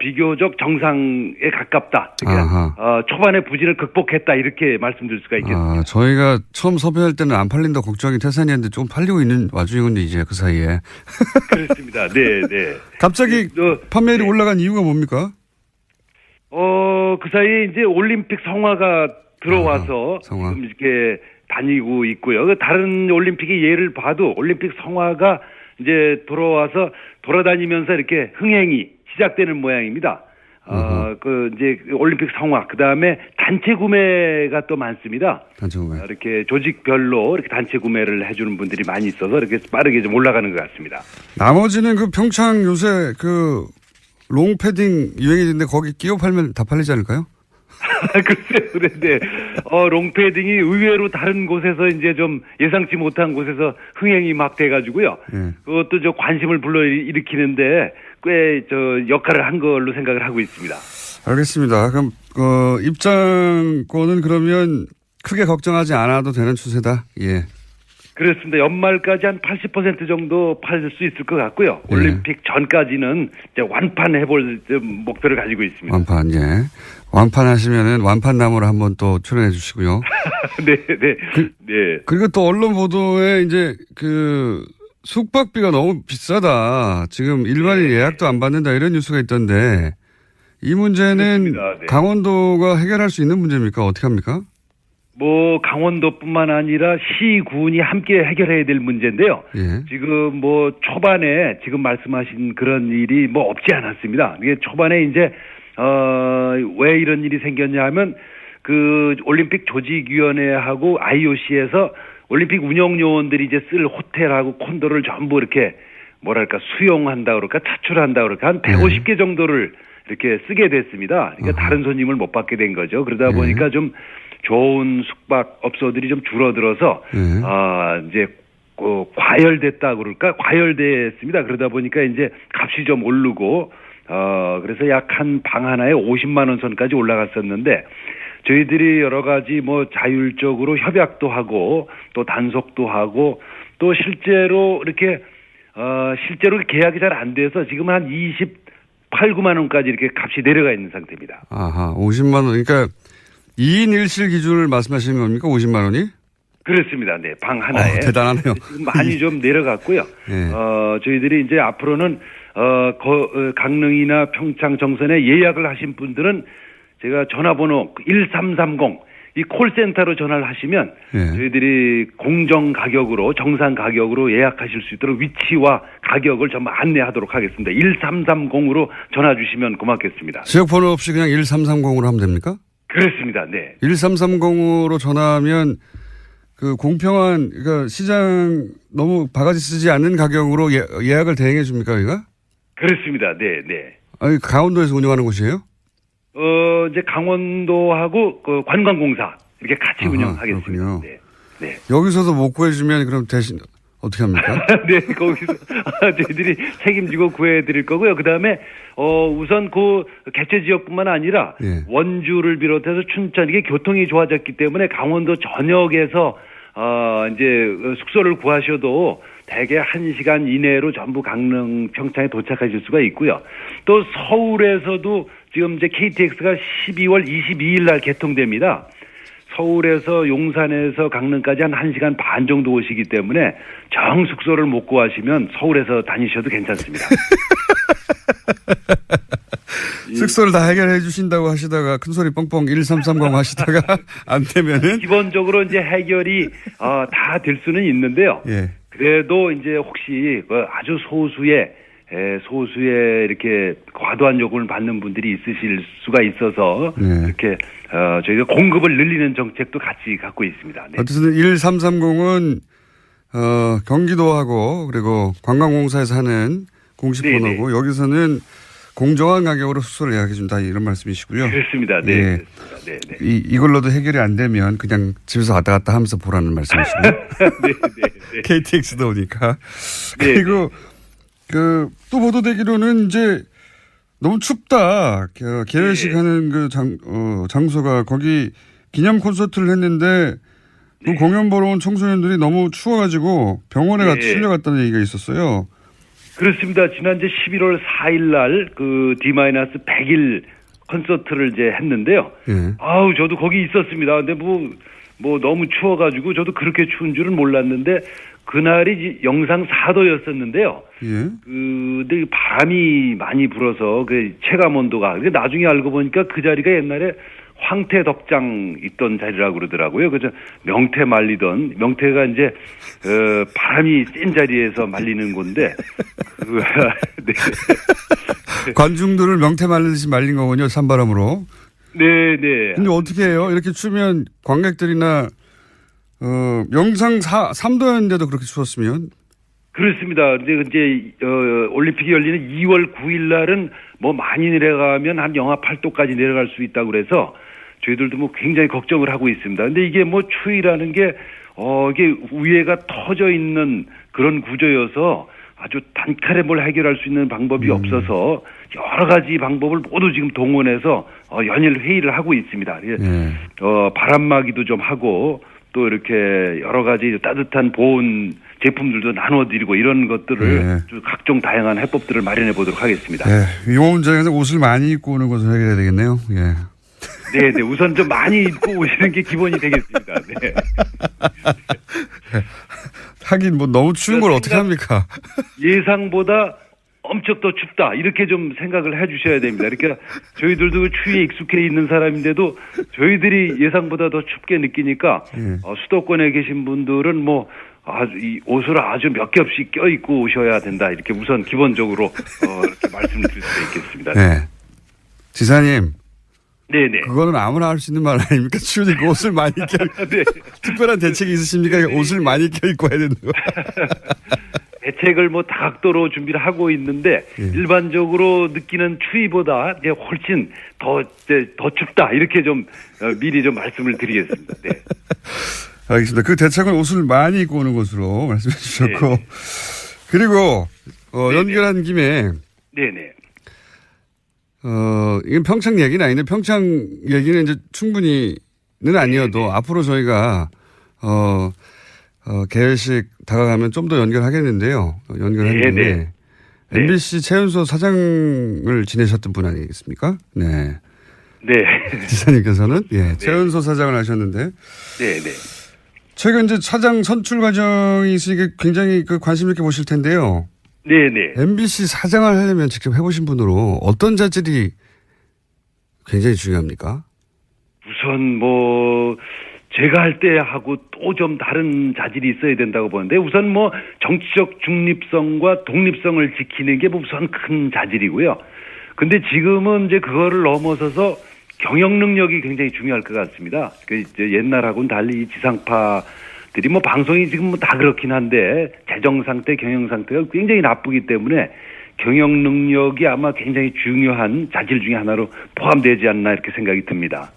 비교적 정상에 가깝다. 그러니까, 초반에 부진을 극복했다. 이렇게 말씀드릴 수가 있겠습니다. 저희가 처음 섭외할 때는 안 팔린다 걱정이 태산이었는데 좀 팔리고 있는 와중이군요, 이제 그 사이에. 그렇습니다. 네, 네. 갑자기 판매율이 올라간 이유가 뭡니까? 그 사이에 이제 올림픽 성화가 들어와서 성화. 지금 이렇게 다니고 있고요. 다른 올림픽의 예를 봐도 올림픽 성화가 이제 돌아와서 돌아다니면서 이렇게 흥행이 시작되는 모양입니다. 이제 올림픽 성화, 그 다음에 단체 구매가 또 많습니다. 단체 구매. 이렇게 조직별로 이렇게 단체 구매를 해주는 분들이 많이 있어서 이렇게 빠르게 좀 올라가는 것 같습니다. 나머지는 그 평창 요새 그 롱패딩 유행이 있는데 거기 끼워 팔면 다 팔리지 않을까요? 글쎄요, 그런데, 롱패딩이 의외로 다른 곳에서 이제 좀 예상치 못한 곳에서 흥행이 막 돼가지고요. 그것도 관심을 불러일으키는데 꽤 역할을 한 걸로 생각을 하고 있습니다. 알겠습니다. 그럼, 입장권은 그러면 크게 걱정하지 않아도 되는 추세다. 예. 그렇습니다. 연말까지 한 80% 정도 팔 수 있을 것 같고요. 올림픽 전까지는 이제 완판해볼 목표를 가지고 있습니다. 완판, 예. 완판하시면은 완판나무를 한번 또 출연해 주시고요. 네, 네. 네. 그리고 또 언론 보도에 이제 숙박비가 너무 비싸다. 지금 일반인 예약도 안 받는다 이런 뉴스가 있던데 이 문제는 네. 강원도가 해결할 수 있는 문제입니까? 어떻게 합니까? 강원도뿐만 아니라 시군이 함께 해결해야 될 문제인데요. 예. 지금 초반에 지금 말씀하신 그런 일이 없지 않았습니다. 이게 초반에 이제, 왜 이런 일이 생겼냐 하면 그 올림픽 조직위원회하고 IOC에서 올림픽 운영요원들이 이제 쓸 호텔하고 콘도를 전부 이렇게 수용한다 그럴까 차출한다 그럴까 한 150개 정도를 이렇게 쓰게 됐습니다. 그러니까 다른 손님을 못 받게 된 거죠. 그러다 보니까 좀 좋은 숙박업소들이 좀 줄어들어서, 이제, 과열됐다 그럴까? 과열됐습니다. 그러다 보니까 이제 값이 좀 오르고, 그래서 약 한 방 하나에 50만 원 선까지 올라갔었는데, 저희들이 여러 가지 자율적으로 협약도 하고, 또 단속도 하고, 또 실제로 이렇게, 실제로 계약이 잘 안 돼서 지금 한 28, 9만 원까지 이렇게 값이 내려가 있는 상태입니다. 아하, 50만 원. 그러니까 2인 1실 기준을 말씀하시는 겁니까? 50만 원이? 그렇습니다. 네, 방 하나에. 대단하네요. 지금 많이 좀 내려갔고요. 네. 저희들이 이제 앞으로는, 강릉이나 평창 정선에 예약을 하신 분들은 제가 전화번호 1330, 이 콜센터로 전화를 하시면 저희들이 공정 가격으로, 정상 가격으로 예약하실 수 있도록 위치와 가격을 전부 안내하도록 하겠습니다. 1330으로 전화 주시면 고맙겠습니다. 지역번호 없이 그냥 1330으로 하면 됩니까? 그렇습니다. 네. 1330으로 전화하면 그 공평한, 그러니까 시장 너무 바가지 쓰지 않는 가격으로 예약을 대행해 줍니까, 여기가? 그렇습니다. 네, 네. 아니, 강원도에서 운영하는 곳이에요? 이제 강원도하고 그 관광공사 이렇게 같이 운영하겠습니다. 그렇군요. 네. 네. 여기서도 못 구해주면 그럼 대신 어떻게 합니까? 네, 거기서 저희들이 책임지고 구해드릴 거고요. 그 다음에 우선 그 개최 지역뿐만 아니라 예. 원주를 비롯해서 춘천 이게 교통이 좋아졌기 때문에 강원도 전역에서 이제 숙소를 구하셔도 대개 1시간 이내로 전부 강릉 평창에 도착하실 수가 있고요. 또 서울에서도 지금 이제 KTX가 12월 22일 날 개통됩니다. 서울에서 용산에서 강릉까지 한 1시간 반 정도 오시기 때문에 정 숙소를 못 구하시면 서울에서 다니셔도 괜찮습니다. 숙소를 다 해결해 주신다고 하시다가 큰소리 뻥뻥 1330 하시다가 안 되면은 기본적으로 이제 해결이 다 될 수는 있는데요. 예. 그래도 이제 혹시 그 아주 소수의 이렇게 과도한 요금을 받는 분들이 있으실 수가 있어서 네. 이렇게 저희가 공급을 늘리는 정책도 같이 갖고 있습니다. 네. 어쨌든 1330은 경기도하고 그리고 관광공사에서 하는 공식 네네. 번호고 여기서는 공정한 가격으로 숙소를 예약해 준다 이런 말씀이시고요. 그렇습니다. 네. 예. 그렇습니다. 네, 네. 이걸로도 해결이 안 되면 그냥 집에서 왔다 갔다 하면서 보라는 말씀이시고요. 네, 네, 네. KTX도 오니까. 네, 그리고 또 보도되기로는 이제 너무 춥다. 개회식 네. 하는 그 장소가 거기 기념 콘서트를 했는데 그 공연 보러 온 청소년들이 너무 추워가지고 병원에 실려갔다는 얘기가 있었어요. 그렇습니다. 지난 이제 11월 4일 날 그 D-100일 콘서트를 이제 했는데요. 예. 아우, 저도 거기 있었습니다. 근데 뭐 너무 추워가지고 저도 그렇게 추운 줄은 몰랐는데 그날이 영상 4도였었는데요. 예. 근데 바람이 많이 불어서 그 체감 온도가 나중에 알고 보니까 그 자리가 옛날에 황태 덕장 있던 자리라고 그러더라고요. 그래서 명태가 이제 바람이 센 자리에서 말리는 건데 네. 관중들을 명태 말리듯이 말린 거군요. 산바람으로. 네, 네. 근데 어떻게 해요? 이렇게 추면 관객들이나 영상 3도였는데도 그렇게 추웠으면? 그렇습니다. 근데 이제 올림픽이 열리는 2월 9일 날은 뭐 많이 내려가면 한 영하 8도까지 내려갈 수 있다고 그래서 저희들도 뭐 굉장히 걱정을 하고 있습니다. 근데 이게 뭐 추위라는 게 이게 위에가 터져 있는 그런 구조여서 아주 단칼에 뭘 해결할 수 있는 방법이 없어서 여러 가지 방법을 모두 지금 동원해서 연일 회의를 하고 있습니다. 바람막이도 좀 하고 또 이렇게 여러 가지 따뜻한 보온 제품들도 나눠드리고 이런 것들을 각종 다양한 해법들을 마련해 보도록 하겠습니다. 네. 이 문제에서 옷을 많이 입고 오는 것을 해결해야 되겠네요. 예. 네, 네. 우선 좀 많이 입고 오시는 게 기본이 되겠습니다. 네. 하긴 뭐 너무 추운 걸 어떻게 합니까? 예상보다 엄청 더 춥다 이렇게 좀 생각을 해주셔야 됩니다. 그러니까 저희들도 그 추위에 익숙해 있는 사람인데도 저희들이 예상보다 더 춥게 느끼니까 수도권에 계신 분들은 뭐 이 옷을 아주 몇 겹씩 껴입고 오셔야 된다 이렇게 우선 기본적으로 이렇게 말씀을 드릴 수가 있겠습니다. 네, 지사님. 네네. 그거는 아무나 할 수 있는 말 아닙니까? 추우니까 옷을 많이 네. 특별한 대책이 있으십니까? 옷을 많이 껴입고 해야 된다고. 대책을 뭐 다각도로 준비를 하고 있는데 일반적으로 느끼는 추위보다 이제 훨씬 더 춥다 이렇게 좀 미리 좀 말씀을 드리겠습니다. 네. 알겠습니다. 그 대책은 옷을 많이 입고 오는 것으로 말씀해 주셨고 네네. 그리고 연결한 김에 네네. 이건 평창 얘기는 아닌데 평창 얘기는 이제 충분히는 아니어도 앞으로 저희가 개회식 다가가면 좀 더 연결하겠는데요. 연결한 김에 MBC 최연소 사장을 지내셨던 분 아니겠습니까? 네. 네. 지사님께서는 최연소 사장을 하셨는데 네네. 최근 이제 사장 선출 과정이 있으니까 굉장히 관심 있게 보실 텐데요. 네네. MBC 사장을 하려면 직접 해보신 분으로 어떤 자질이 굉장히 중요합니까? 우선 뭐 제가 할 때 하고 또 좀 다른 자질이 있어야 된다고 보는데 우선 뭐 정치적 중립성과 독립성을 지키는 게 우선 큰 자질이고요. 근데 지금은 이제 그거를 넘어서서 경영 능력이 굉장히 중요할 것 같습니다. 그 이제 옛날하고는 달리 지상파 들이 뭐 방송이 지금 뭐 다 그렇긴 한데 재정 상태, 경영 상태가 굉장히 나쁘기 때문에 경영 능력이 아마 굉장히 중요한 자질 중에 하나로 포함되지 않나 이렇게 생각이 듭니다.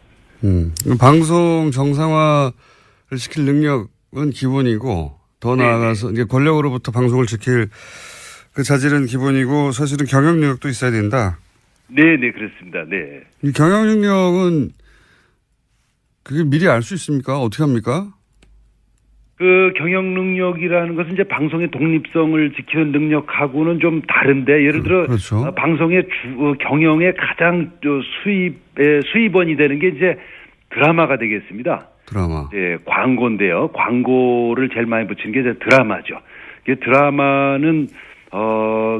방송 정상화를 시킬 능력은 기본이고 더 나아가서 이제 권력으로부터 방송을 지킬 그 자질은 기본이고 사실은 경영 능력도 있어야 된다. 네, 그렇습니다. 네. 이 경영 능력은 그게 미리 알 수 있습니까? 어떻게 합니까? 그 경영 능력이라는 것은 이제 방송의 독립성을 지키는 능력하고는 좀 다른데 예를 들어 그렇죠. 방송의 경영의 가장 수입원이 되는 게 이제 드라마가 되겠습니다. 드라마. 예, 광고인데요. 광고를 제일 많이 붙이는 게 이제 드라마죠. 이 드라마는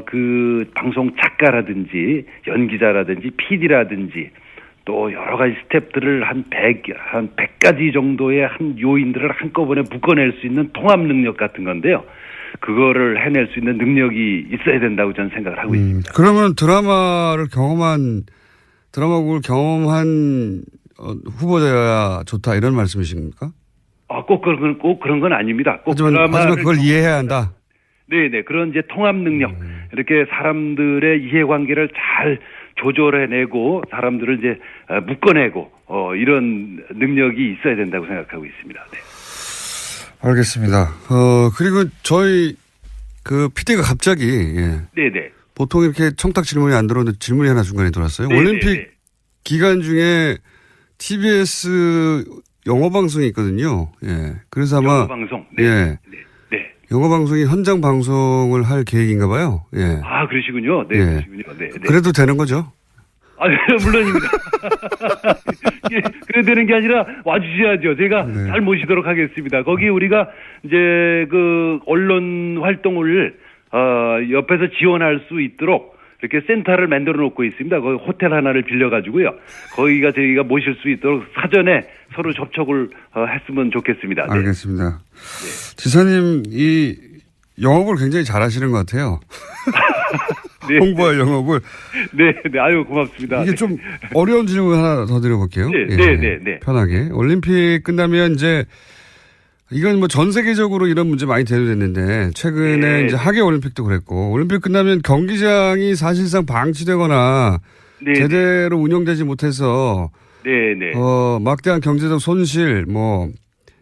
그 방송 작가라든지 연기자라든지 PD라든지 또 여러 가지 스텝들을 한 100가지 정도의 한 요인들을 한꺼번에 묶어낼 수 있는 통합 능력 같은 건데요. 그거를 해낼 수 있는 능력이 있어야 된다고 저는 생각을 하고 있습니다. 그러면 드라마국을 경험한 후보자여야 좋다 이런 말씀이십니까? 꼭 그런 건 아닙니다. 하지만 그걸 이해해야 한다. 네네. 그런 이제 통합 능력. 이렇게 사람들의 이해관계를 잘 조절해내고 사람들을 이제 묶어내고 이런 능력이 있어야 된다고 생각하고 있습니다. 네. 알겠습니다. 그리고 저희 그 PD가 갑자기 네네. 보통 이렇게 청탁 질문이 안 들어오는데 질문이 하나 중간에 들어왔어요. 네네네. 올림픽 기간 중에 TBS 영어 방송이 있거든요. 예. 그래서 아마 영어 방송. 네. 예. 네. 영어 방송이 현장 방송을 할 계획인가 봐요. 예. 아, 그러시군요. 네, 예. 그러시군요. 네. 그래도 되는 거죠? 아, 물론입니다. 예, 그래 되는 게 아니라 와주셔야죠. 제가 잘 모시도록 하겠습니다. 거기 우리가 이제 그 언론 활동을 옆에서 지원할 수 있도록 이렇게 센터를 만들어 놓고 있습니다. 거기 호텔 하나를 빌려가지고요. 거기가 저희가 모실 수 있도록 사전에 서로 접촉을 했으면 좋겠습니다. 네. 알겠습니다. 네. 지사님 이 영업을 굉장히 잘하시는 것 같아요. 네. 홍보할 영업을. 네. 아유 고맙습니다. 이게 좀 어려운 질문 하나 더 드려볼게요. 네. 편하게. 올림픽 끝나면 이제 이건 뭐 전 세계적으로 이런 문제 많이 대두됐는데 최근에 이제 하계 올림픽도 그랬고 올림픽 끝나면 경기장이 사실상 방치되거나 제대로 운영되지 못해서 막대한 경제적 손실 뭐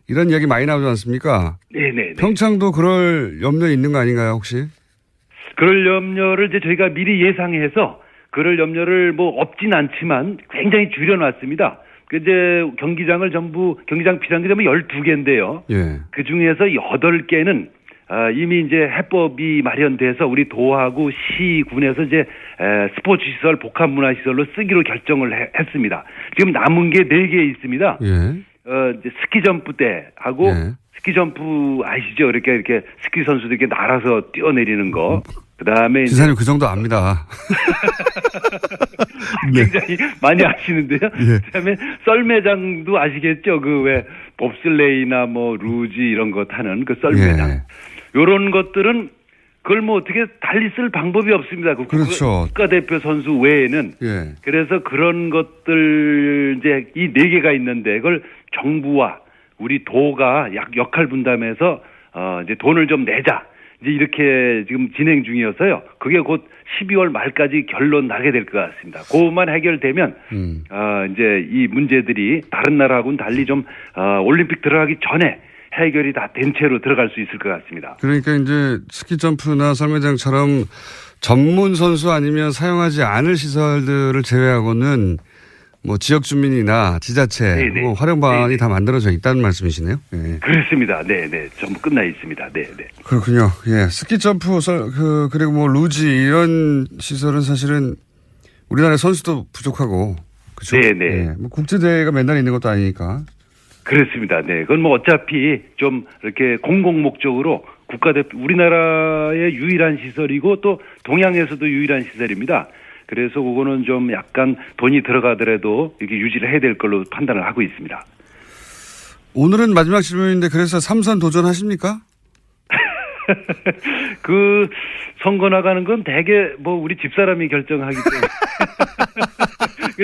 이런 이야기 많이 나오지 않습니까? 네네. 평창도 그럴 염려 있는 거 아닌가요 혹시? 그럴 염려를 이제 저희가 미리 예상해서 그럴 염려를 뭐 없진 않지만 굉장히 줄여놨습니다. 이제 경기장 비상기장이 12개인데요. 예. 그 중에서 8개는 이미 이제 해법이 마련돼서 우리 도하고 시군에서 이제 스포츠 시설, 복합 문화 시설로 쓰기로 결정을 했습니다. 지금 남은 게 4개 있습니다. 예. 이제 스키 점프 때 하고 스키 점프 아시죠? 이렇게 스키 선수들 이렇게 날아서 뛰어내리는 거. 그다음에 지사님 그 정도 압니다. 굉장히 많이 아시는데요. 그다음에 썰매장도 아시겠죠? 그 왜 봅슬레이나 뭐 루지 이런 거 타는 그 썰매장. 요런 것들은 그걸 뭐 어떻게 달리 쓸 방법이 없습니다. 그렇죠. 국가대표 선수 외에는. 그래서 그런 것들 이제 이 4개가 있는데 그걸 정부와 우리 도가 역할 분담해서 이제 돈을 좀 내자. 이제 이렇게 지금 진행 중이어서요. 그게 곧 12월 말까지 결론 나게 될 것 같습니다. 그것만 해결되면 이제 이 문제들이 다른 나라하고는 달리 좀 올림픽 들어가기 전에 해결이 다 된 채로 들어갈 수 있을 것 같습니다. 그러니까 이제 스키 점프나 썰매장처럼 전문 선수 아니면 사용하지 않을 시설들을 제외하고는 뭐 지역 주민이나 지자체 뭐 활용 방안이 다 만들어져 있다는 말씀이시네요. 네. 그렇습니다. 네. 전부 끝나 있습니다. 네. 그렇군요. 예. 스키 점프, 그리고 뭐 루지 이런 시설은 사실은 우리나라 선수도 부족하고 그렇죠. 네. 예. 뭐 국제대회가 맨날 있는 것도 아니니까. 그렇습니다. 네. 그건 뭐 어차피 좀 이렇게 공공 목적으로 국가대표 우리나라의 유일한 시설이고 또 동양에서도 유일한 시설입니다. 그래서 그거는 좀 약간 돈이 들어가더라도 이렇게 유지를 해야 될 걸로 판단을 하고 있습니다. 오늘은 마지막 질문인데 그래서 3선 도전하십니까? 그 선거 나가는 건 대개 뭐 우리 집사람이 결정하기 때문에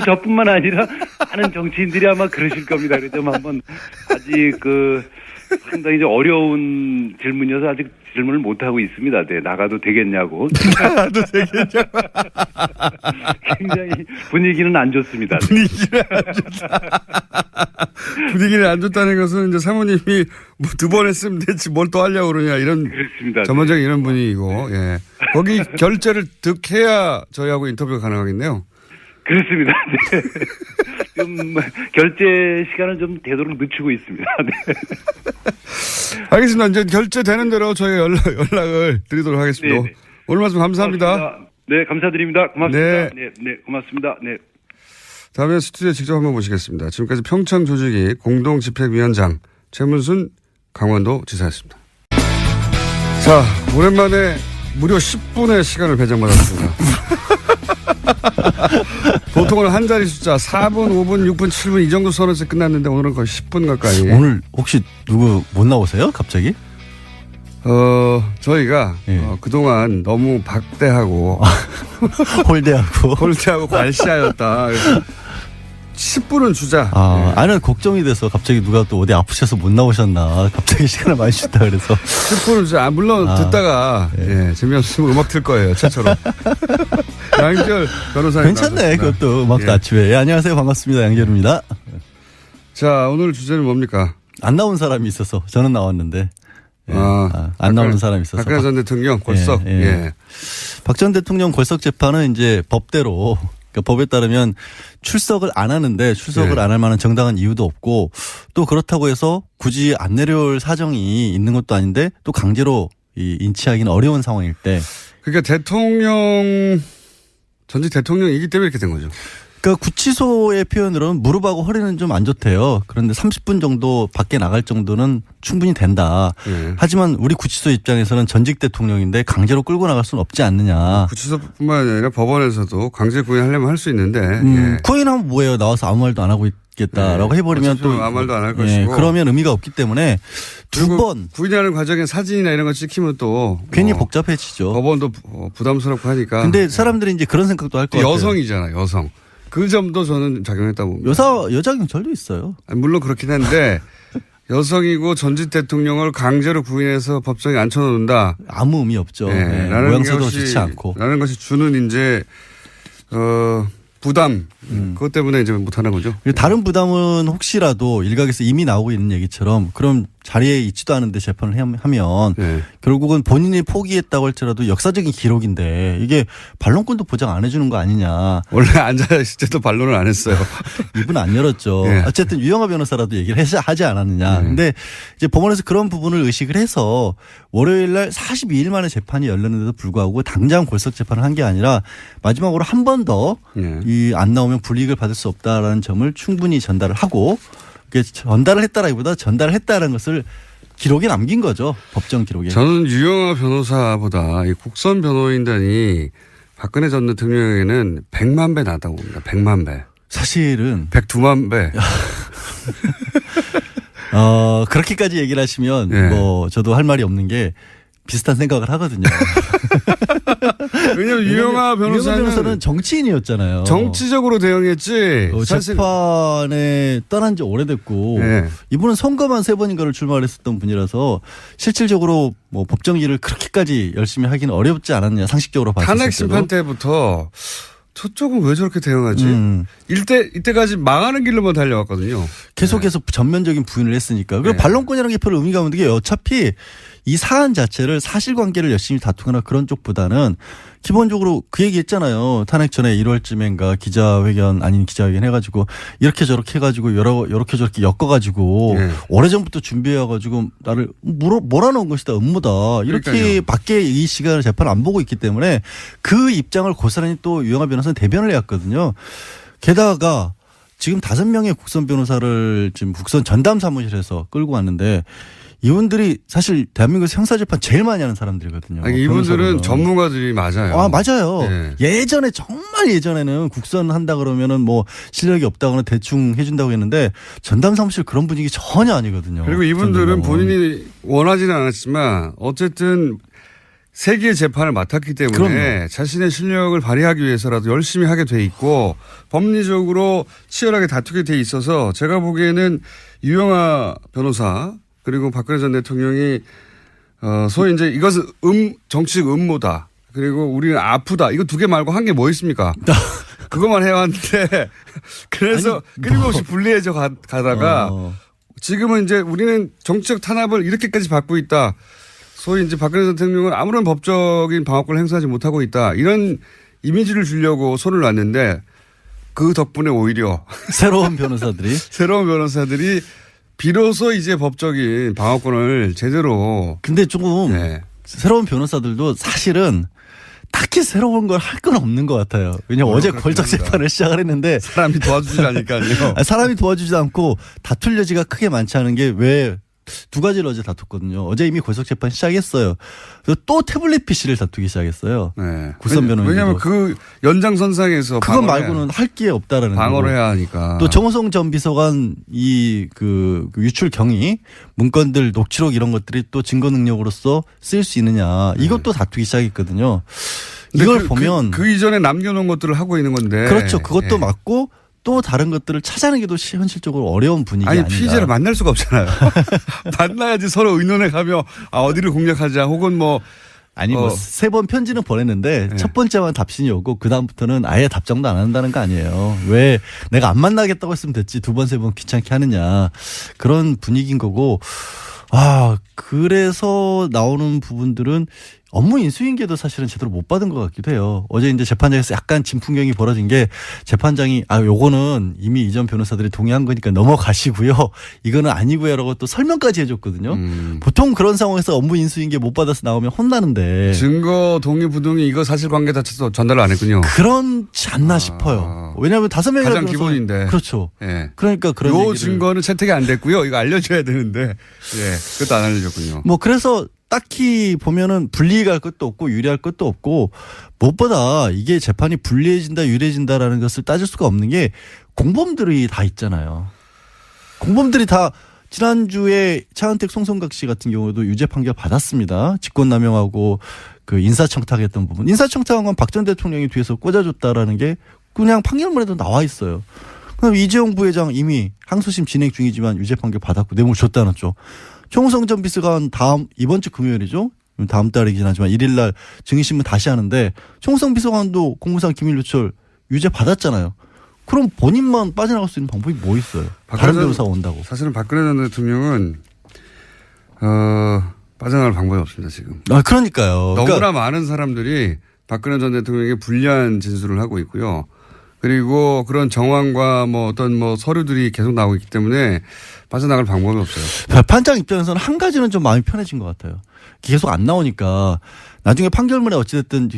저뿐만 아니라 많은 정치인들이 아마 그러실 겁니다. 그래서 좀 한번 아직 상당히 이제 어려운 질문이어서 아직 질문을 못 하고 있습니다. 네, 나가도 되겠냐고. 나도 되겠냐고. 굉장히 분위기는 안 좋습니다. 네. 분위기는 안 좋다. 분위기는 안 좋다는 것은 이제 사모님이 뭐 2번 했으면 됐지 뭘 또 하려고 그러냐 이런 그렇습니다. 전반적인 이런 분위기고, 예. 거기 결제를 득해야 저희하고 인터뷰가 가능하겠네요. 그렇습니다. 네. 좀 결제 시간을 좀 되도록 늦추고 있습니다. 네. 알겠습니다. 이제 결제되는 대로 저희 연락을 드리도록 하겠습니다. 네네. 오늘 말씀 감사합니다. 고맙습니다. 네, 감사드립니다. 고맙습니다. 네. 네, 고맙습니다. 네. 다음에 스튜디오에 직접 한번 모시겠습니다. 지금까지 평창 조직위 공동집행위원장 최문순 강원도 지사였습니다. 자, 오랜만에 무려 10분의 시간을 배정받았습니다. 보통은 한 자리 숫자 4분, 5분, 6분, 7분 이 정도 선에서 끝났는데 오늘은 거의 10분 가까이. 오늘 혹시 누구 못 나오세요? 갑자기? 저희가 예. 그동안 너무 박대하고 홀대하고. 홀대하고 발시하였다. 그래서 10분은 주자. 나는 걱정이 돼서 갑자기 누가 또 어디 아프셔서 못 나오셨나. 갑자기 시간을 많이 주다 그래서. 10분은 주자. 물론 듣다가 예, 재미없으면 음악 틀 거예요. 최초로. 양결 변호사님. 괜찮네. 나오셨습니다. 그것도 음악도 예. 아침에. 예, 안녕하세요. 반갑습니다. 양결입니다. 자, 오늘 주제는 뭡니까? 안 나온 사람이 있어서 저는 나왔는데. 예. 안 박근혜- 나오는 사람이 있어서. 박근혜 전 대통령 골석. 예, 예. 예. 박 전 대통령 골석 재판은 이제 법대로 그러니까 법에 따르면 출석을 안 하는데 출석을 네. 안 할 만한 정당한 이유도 없고 또 그렇다고 해서 굳이 안 내려올 사정이 있는 것도 아닌데 또 강제로 인치하기는 어려운 상황일 때 그러니까 전직 대통령이기 때문에 이렇게 된 거죠. 그러니까 구치소의 표현으로는 무릎하고 허리는 좀 안 좋대요. 그런데 30분 정도 밖에 나갈 정도는 충분히 된다. 예. 하지만 우리 구치소 입장에서는 전직 대통령인데 강제로 끌고 나갈 수는 없지 않느냐. 구치소뿐만 아니라 법원에서도 강제 구인하려면 할 수 있는데. 예. 구인하면 뭐예요? 나와서 아무 말도 안 하고 있겠다라고 네. 해버리면 어차피 또 아무 말도 안할 것이고. 그러면 의미가 없기 때문에 두 그리고 번 구인하는 과정에 사진이나 이런 거 찍히면 또 괜히 복잡해지죠. 법원도 부담스럽고 하니까. 근데 사람들이 이제 그런 생각도 할 것 같아요. 여성이잖아, 여성. 그 점도 저는 작용했다고 봅니다. 여자 경찰도 있어요. 물론 그렇긴 한데 여성이고 전직 대통령을 강제로 구인해서 법정에 앉혀놓는다. 아무 의미 없죠. 네, 네, 라는 모양새도 것이, 좋지 않고. 라는 것이 주는 이제 부담 그것 때문에 이제 못하는 거죠. 그리고 다른 부담은 혹시라도 일각에서 이미 나오고 있는 얘기처럼 그럼 자리에 있지도 않은데 재판을 하면 네. 결국은 본인이 포기했다고 할지라도 역사적인 기록인데 이게 반론권도 보장 안 해주는 거 아니냐. 원래 앉아있을 때도 반론을 안 했어요. 입은 안 열었죠. 네. 어쨌든 유영하 변호사라도 얘기를 하지 않았느냐. 네. 근데 이제 법원에서 그런 부분을 의식을 해서 월요일 날 42일 만에 재판이 열렸는데도 불구하고 당장 골석 재판을 한 게 아니라 마지막으로 한 번 더 이 안 나오면 불이익을 받을 수 없다라는 점을 충분히 전달을 하고 전달을 했다라기보다 전달을 했다는 것을 기록에 남긴 거죠. 법정 기록에. 저는 유영하 변호사보다 이 국선 변호인단이 박근혜 전 대통령에게는 100만 배 낫다고 봅니다. 100만 배. 사실은 102만 배. 그렇게까지 얘기를 하시면 네. 뭐 저도 할 말이 없는 게 비슷한 생각을 하거든요. 왜냐하면 유영하 변호사는 정치인이었잖아요. 정치적으로 대응했지. 사실 재판에 떠난 지 오래됐고 네. 이분은 선거만 3번인가를 출마를 했었던 분이라서 실질적으로 뭐 법정 일을 그렇게까지 열심히 하기는 어렵지 않았냐 상식적으로 봤을 때도. 탄핵 심판 때부터 저쪽은 왜 저렇게 대응하지? 이때까지 망하는 길로만 달려왔거든요. 계속해서 전면적인 부인을 했으니까. 그리고 네. 반론권이라는 게 별로 의미가 없는 게 어차피 이 사안 자체를 사실관계를 열심히 다투거나 그런 쪽보다는 기본적으로 그 얘기 했잖아요. 탄핵 전에 1월쯤인가 기자회견 아닌 기자회견 해가지고 이렇게 저렇게 해가지고 이렇게 저렇게 엮어가지고 네. 오래전부터 준비해가지고 나를 몰아넣은 것이다 음모다 이렇게 그러니까요. 밖에 이 시간을 재판을 안 보고 있기 때문에 그 입장을 고스란히 또 유영하 변호사는 대변을 해왔거든요. 게다가 지금 5명의 국선 변호사를 지금 국선 전담 사무실에서 끌고 왔는데 이분들이 사실 대한민국에서 형사재판 제일 많이 하는 사람들이거든요. 아니, 이분들은 변호사로는. 전문가들이 맞아요. 맞아요. 네. 예전에 정말 예전에는 국선 한다 그러면은 뭐 실력이 없다거나 대충 해준다고 했는데 전담 사무실 그런 분위기 전혀 아니거든요. 그리고 이분들은 본인이 원하지는 않았지만 어쨌든 세계의 재판을 맡았기 때문에 그럼요. 자신의 실력을 발휘하기 위해서라도 열심히 하게 돼 있고 법리적으로 치열하게 다투게 돼 있어서 제가 보기에는 유영하 변호사 그리고 박근혜 전 대통령이 소위 이제 이것은 정치적 음모다. 그리고 우리는 아프다. 이거 두 개 말고 한 게 뭐 있습니까? 그것만 해왔는데 그래서 끊임없이 불리해져 가다가 지금은 이제 우리는 정치적 탄압을 이렇게까지 받고 있다. 소위 이제 박근혜 전 대통령은 아무런 법적인 방어권을 행사하지 못하고 있다. 이런 이미지를 주려고 손을 놨는데 그 덕분에 오히려 새로운 변호사들이 비로소 이제 법적인 방어권을 제대로. 근데 조금 새로운 변호사들도 사실은 딱히 새로운 걸 할 건 없는 것 같아요. 왜냐하면 어제 걸작 재판을 시작을 했는데 사람이 도와주지 않으니까요. 사람이 도와주지 않고 다툴 여지가 크게 많지 않은 게 왜 두 가지를 어제 다퉜거든요. 어제 이미 걸작 재판 시작했어요. 그래서 또 태블릿 PC를 다투기 시작했어요. 네. 굿선 변호인. 왜냐하면 그 연장선상에서 그것 말고는 할 게 없다라는 방어를 해야 하니까. 또 정호성 전 비서관 그 유출 경위 문건들 녹취록 이런 것들이 또 증거 능력으로서 쓰일 수 있느냐 이것도 다투기 시작했거든요. 이걸 보면 그 이전에 남겨놓은 것들을 하고 있는 건데. 그렇죠. 그것도 맞고 또 다른 것들을 찾아내기도 현실적으로 어려운 분위기 아닌가. 피의자를 만날 수가 없잖아요. 만나야지 서로 의논해 가며 어디를 공략하자 혹은 세 번 편지는 보냈는데 첫 번째만 답신이 오고 그다음부터는 아예 답장도 안 한다는 거 아니에요. 왜 내가 안 만나겠다고 했으면 됐지 두 번 세 번 귀찮게 하느냐 그런 분위기인 거고. 그래서 나오는 부분들은 업무 인수인계도 사실은 제대로 못 받은 것 같기도 해요. 어제 이제 재판장에서 약간 진풍경이 벌어진 게 재판장이 요거는 이미 이전 변호사들이 동의한 거니까 넘어가시고요. 이거는 아니고요라고 또 설명까지 해줬거든요. 보통 그런 상황에서 업무 인수인계 못 받아서 나오면 혼나는데. 증거 동의 부동의 이거 사실관계 자체도 전달을 안 했군요. 그렇지 않나 싶어요. 왜냐하면 5명이라도 가장 기본인데. 그렇죠. 예. 그러니까 그런 요 증거는 채택이 안 됐고요. 이거 알려줘야 되는데 그것도 안 알려줬군요. 그래서 딱히 보면은 불리할 것도 없고 유리할 것도 없고 무엇보다 이게 재판이 불리해진다 유리해진다라는 것을 따질 수가 없는 게 공범들이 다 있잖아요. 공범들이 다 지난주에 차은택 송성각 씨 같은 경우도 유죄 판결 받았습니다. 직권남용하고 그 인사청탁했던 부분. 인사청탁한 건 박 전 대통령이 뒤에서 꽂아줬다라는 게 그냥 판결문에도 나와 있어요. 그럼 이재용 부회장 이미 항소심 진행 중이지만 유죄 판결 받았고 뇌물 줬다는 쪽. 총성 전 비서관 이번 주 금요일이죠. 다음 달이긴 하지만 1일 날 증인신문 다시 하는데 총성 비서관도 공무상 기밀 누출 유죄 받았잖아요. 그럼 본인만 빠져나갈 수 있는 방법이 뭐 있어요? 다른 변호사가 온다고. 사실은 박근혜 전 대통령은 빠져나갈 방법이 없습니다 지금. 그러니까요. 너무나 많은 사람들이 박근혜 전 대통령에게 불리한 진술을 하고 있고요. 그리고 그런 정황과 어떤 서류들이 계속 나오고 있기 때문에 빠져나갈 방법이 없어요. 판장 입장에서는 한 가지는 좀 마음이 편해진 것 같아요. 계속 안 나오니까 나중에 판결문에 어찌됐든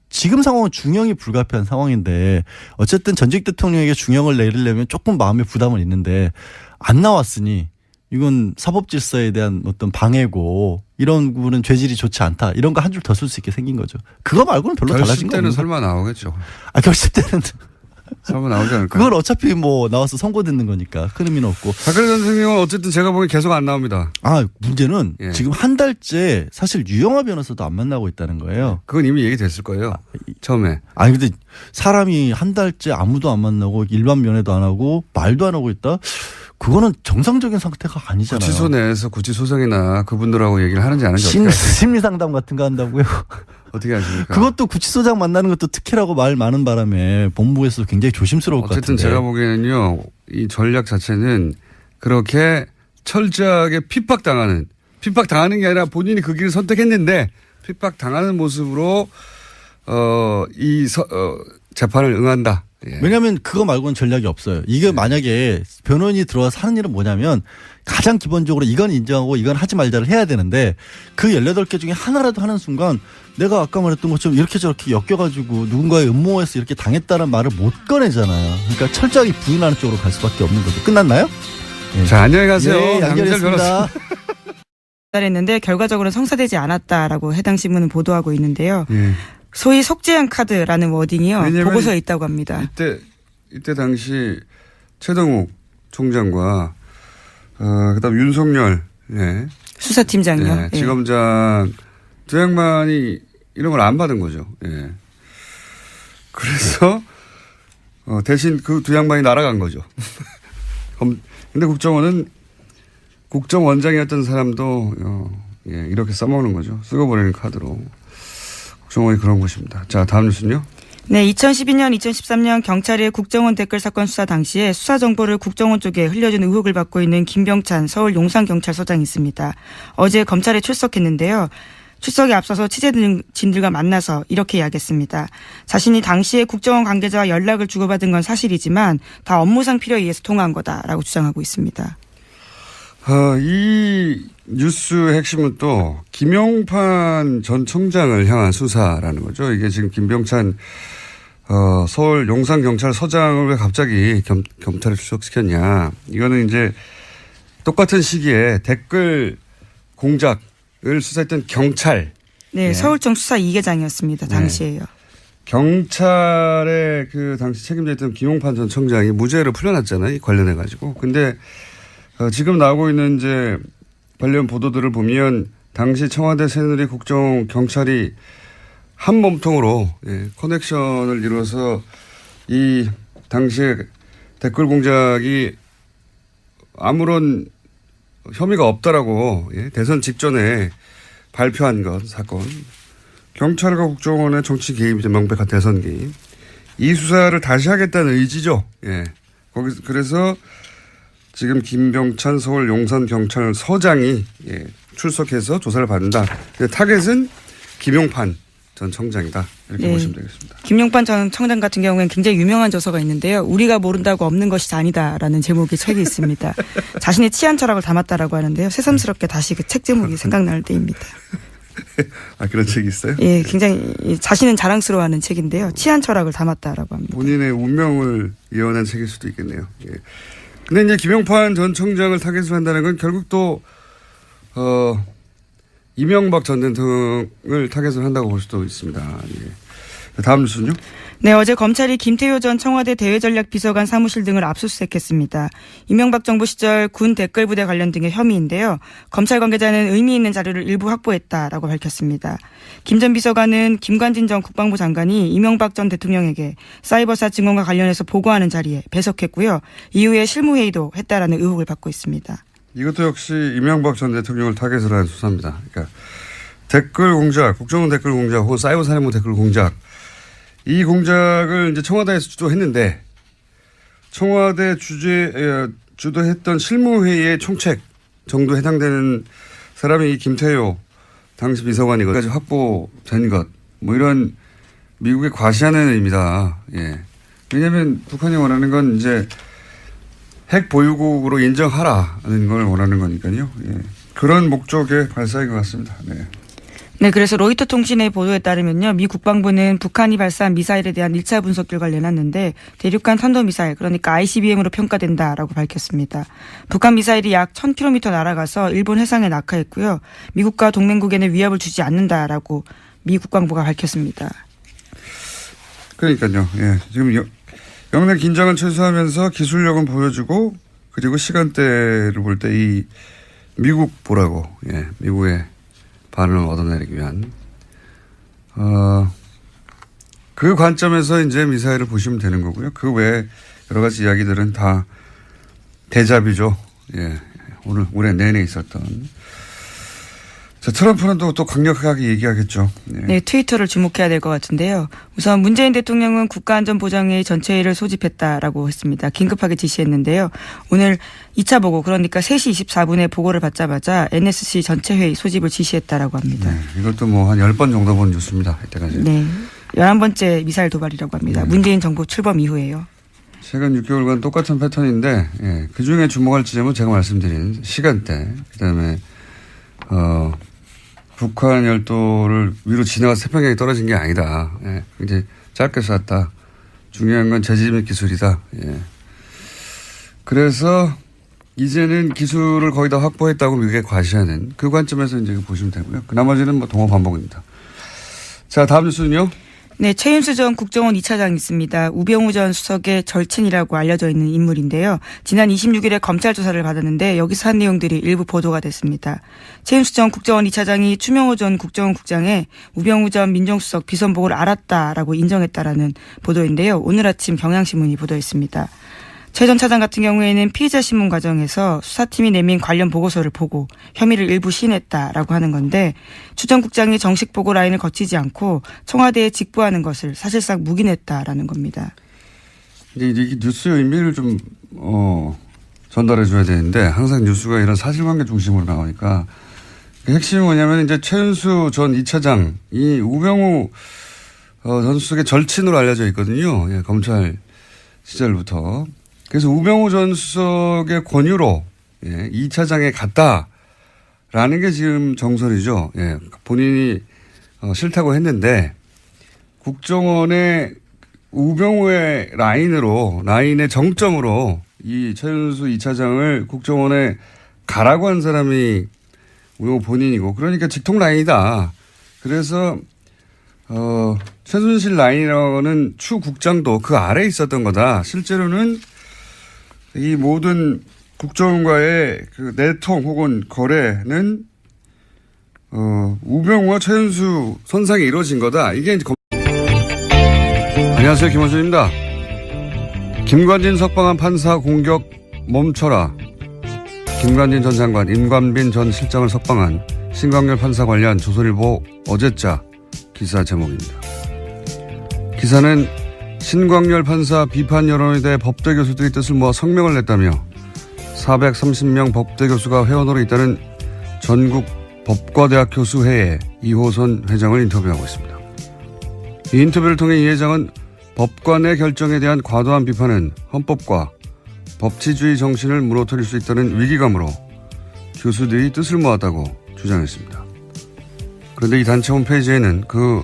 지금 상황은 중형이 불가피한 상황인데 어쨌든 전직 대통령에게 중형을 내리려면 조금 마음의 부담은 있는데 안 나왔으니 이건 사법질서에 대한 어떤 방해고 이런 부분은 죄질이 좋지 않다. 이런 거 한 줄 더 쓸 수 있게 생긴 거죠. 그거 말고는 별로 달라진 거 없는 결심 때는 설마 나오겠죠. 결심 때는 설마 나오지 않을까? 그건 어차피 나와서 선고 듣는 거니까 큰 의미는 없고. 박근혜 전 대통령은 어쨌든 제가 보기엔 계속 안 나옵니다. 문제는 지금 한 달째 사실 유영하 변호사도 안 만나고 있다는 거예요. 그건 이미 얘기됐을 거예요. 처음에. 근데 사람이 한 달째 아무도 안 만나고 일반 면회도 안 하고 말도 안 하고 있다? 그거는 정상적인 상태가 아니잖아요. 구치소 내에서 구치소장이나 그분들하고 얘기를 하는지 안 하는지 어떻게 아세요? 심리상담 같은 거 한다고요? 어떻게 아십니까? 그것도 구치소장 만나는 것도 특혜라고 말 많은 바람에 본부에서 굉장히 조심스러울 것 같은데. 어쨌든 제가 보기에는요. 이 전략 자체는 그렇게 철저하게 핍박당하는 게 아니라 본인이 그 길을 선택했는데 핍박당하는 모습으로 재판을 응한다. 예. 왜냐하면 그거 말고는 전략이 없어요. 이게 만약에 변호인이 들어와서 하는 일은 뭐냐면 가장 기본적으로 이건 인정하고 이건 하지 말자를 해야 되는데 그 18개 중에 하나라도 하는 순간 내가 아까 말했던 것처럼 이렇게 저렇게 엮여가지고 누군가의 음모에서 이렇게 당했다는 말을 못 꺼내잖아요. 그러니까 철저하게 부인하는 쪽으로 갈 수밖에 없는 거죠. 끝났나요? 예. 자, 안녕히 가세요. 네, 연결했습니다. 했는데 결과적으로 성사되지 않았다라고 해당 신문은 보도하고 있는데요. 예. 소위 속죄한 카드라는 워딩이요. 보고서에 있다고 합니다. 이때 당시 최동욱 총장과 그다음 윤석열 수사팀장이요. 지검장 두 양반이 이런 걸 안 받은 거죠. 예. 그래서 대신 그 두 양반이 날아간 거죠. 근데 국정원은 국정원장이었던 사람도 이렇게 써먹는 거죠. 쓰고 보내는 카드로. 국정원이 그런 곳입니다. 자, 다음 뉴스는요. 네, 2012년, 2013년 경찰의 국정원 댓글 사건 수사 당시에 수사 정보를 국정원 쪽에 흘려준 의혹을 받고 있는 김병찬 서울 용산경찰서장이 있습니다. 어제 검찰에 출석했는데요. 출석에 앞서서 취재진들과 만나서 이렇게 이야기했습니다. 자신이 당시에 국정원 관계자와 연락을 주고받은 건 사실이지만 다 업무상 필요에 의해서 통화한 거다라고 주장하고 있습니다. 이 뉴스의 핵심은 또 김용판 전 청장을 향한 수사라는 거죠. 이게 지금 김병찬 서울 용산경찰서장을 왜 갑자기 검찰에 출석시켰냐. 이거는 이제 똑같은 시기에 댓글 공작을 수사했던 경찰. 네, 서울청 수사 2계장이었습니다. 당시에요. 경찰의 그 당시 책임자였던 김용판 전 청장이 무죄를 풀려났잖아요. 관련해 가지고. 근데 지금 나오고 있는 이제 관련 보도들을 보면 당시 청와대 새누리 국정 경찰이 한 몸통으로 커넥션을 이루어서 이 당시에 댓글 공작이 아무런 혐의가 없다라고 대선 직전에 발표한 것 사건. 경찰과 국정원의 정치 개입이죠. 명백한 대선 개입. 이 수사를 다시 하겠다는 의지죠. 거기서 그래서 지금 김병찬 서울 용산경찰서장이 출석해서 조사를 받는다. 타겟은 김용판 전 청장이다. 이렇게 보시면 되겠습니다. 김용판 전 청장 같은 경우에는 굉장히 유명한 저서가 있는데요. 우리가 모른다고 없는 것이 아니다라는 제목의 책이 있습니다. 자신의 치안 철학을 담았다라고 하는데요. 새삼스럽게 다시 그 책 제목이 생각날 때입니다. 그런 책이 있어요? 예, 굉장히 자신은 자랑스러워하는 책인데요. 치안 철학을 담았다라고 합니다. 본인의 운명을 예언한 책일 수도 있겠네요. 근데 이제 김용판 전 청장을 타겟으로 한다는 건 결국 또, 이명박 전 대통령을 타겟으로 한다고 볼 수도 있습니다. 다음 뉴스는요? 네, 어제 검찰이 김태효 전 청와대 대외전략비서관 사무실 등을 압수수색했습니다. 이명박 정부 시절 군 댓글부대 관련 등의 혐의인데요. 검찰 관계자는 의미 있는 자료를 일부 확보했다라고 밝혔습니다. 김 전 비서관은 김관진 전 국방부 장관이 이명박 전 대통령에게 사이버사 증언과 관련해서 보고하는 자리에 배석했고요. 이후에 실무회의도 했다라는 의혹을 받고 있습니다. 이것도 역시 이명박 전 대통령을 타겟으로 한 수사입니다. 그러니까 댓글 공작, 국정원 댓글 공작 혹은 사이버 살인무 댓글 공작. 이 공작을 이제 청와대에서 주도했는데 청와대 주도했던 실무회의의 총책 정도 해당되는 사람이 이 김태효 당시 비서관이거든요. 확보된 것. 뭐 이런 미국의 과시하는 의미다. 왜냐하면 북한이 원하는 건 이제 핵 보유국으로 인정하라는 걸 원하는 거니까요. 그런 목적의 발사인 것 같습니다. 네, 그래서 로이터 통신의 보도에 따르면요. 미 국방부는 북한이 발사한 미사일에 대한 1차 분석 결과를 내놨는데 대륙간 탄도미사일 그러니까 ICBM으로 평가된다라고 밝혔습니다. 북한 미사일이 약 1000km 날아가서 일본 해상에 낙하했고요. 미국과 동맹국에는 위협을 주지 않는다라고 미 국방부가 밝혔습니다. 그러니까요. 지금 영내 긴장을 최소화하면서 기술력은 보여주고 그리고 시간대를 볼 때 이 미국 보라고 미국의 반응을 얻어내기 위한 그 관점에서 이제 미사일을 보시면 되는 거고요. 그 외에 여러 가지 이야기들은 다 대자비죠. 올해 내내 있었던. 자, 트럼프는 또 강력하게 얘기하겠죠. 네, 트위터를 주목해야 될 것 같은데요. 우선 문재인 대통령은 국가안전보장회의 전체회의를 소집했다라고 했습니다. 긴급하게 지시했는데요. 오늘 2차 보고 그러니까 3시 24분에 보고를 받자마자 NSC 전체회의 소집을 지시했다라고 합니다. 이것도 뭐 한 10번 정도 본 뉴스입니다. 이때까지. 네. 11번째 미사일 도발이라고 합니다. 문재인 정부 출범 이후에요. 최근 6개월간 똑같은 패턴인데 그중에 주목할 지점은 제가 말씀드린 시간대 그다음에 북한 열도를 위로 지나가서 태평양에 떨어진 게 아니다. 굉장히 짧게 쐈다. 중요한 건 재지 및 기술이다. 그래서 이제는 기술을 거의 다 확보했다고 미국에 과시하는 그 관점에서 이제 보시면 되고요. 그 나머지는 뭐 동호 반복입니다. 자, 다음 뉴스는요. 네, 최윤수 전 국정원 2차장이 있습니다. 우병우 전 수석의 절친이라고 알려져 있는 인물인데요. 지난 26일에 검찰 조사를 받았는데 여기서 한 내용들이 일부 보도가 됐습니다. 최윤수 전 국정원 2차장이 추명호 전 국정원 국장의 우병우 전 민정수석 비선보고를 알았다라고 인정했다라는 보도인데요. 오늘 아침 경향신문이 보도했습니다. 최 전 차장 같은 경우에는 피의자 신문 과정에서 수사팀이 내민 관련 보고서를 보고 혐의를 일부 시인했다라고 하는 건데 추 전 국장이 정식 보고 라인을 거치지 않고 청와대에 직보하는 것을 사실상 묵인했다라는 겁니다. 이게 뉴스의 의미를 좀 전달해 줘야 되는데 항상 뉴스가 이런 사실관계 중심으로 나오니까 핵심이 뭐냐면 이제 최윤수 전 2차장이 우병우 전 수석의 절친으로 알려져 있거든요. 예, 검찰 시절부터. 그래서 우병우 전 수석의 권유로 2차장에 갔다라는 게 지금 정설이죠. 예, 본인이 싫다고 했는데 국정원의 우병우의 라인의 정점으로 이 최윤수 2차장을 국정원에 가라고 한 사람이 우병우 본인이고 그러니까 직통 라인이다. 그래서 최순실 라인이라는 추 국장도 그 아래에 있었던 거다. 실제로는 이 모든 국정원과의 그 내통 혹은 거래는 우병우와 최윤수 선상에 이루어진 거다. 이게 이제 안녕하세요, 김원준입니다. 김관진 석방한 판사 공격 멈춰라. 김관진 전 장관, 임관빈 전 실장을 석방한 신광열 판사 관련 조선일보 어제자 기사 제목입니다. 기사는 신광열 판사 비판 여론에 대해 법대 교수들이 뜻을 모아 성명을 냈다며 430명 법대 교수가 회원으로 있다는 전국 법과대학 교수회의 이호선 회장을 인터뷰하고 있습니다. 이 인터뷰를 통해 이 회장은 법관의 결정에 대한 과도한 비판은 헌법과 법치주의 정신을 무너뜨릴 수 있다는 위기감으로 교수들이 뜻을 모았다고 주장했습니다. 그런데 이 단체 홈페이지에는 그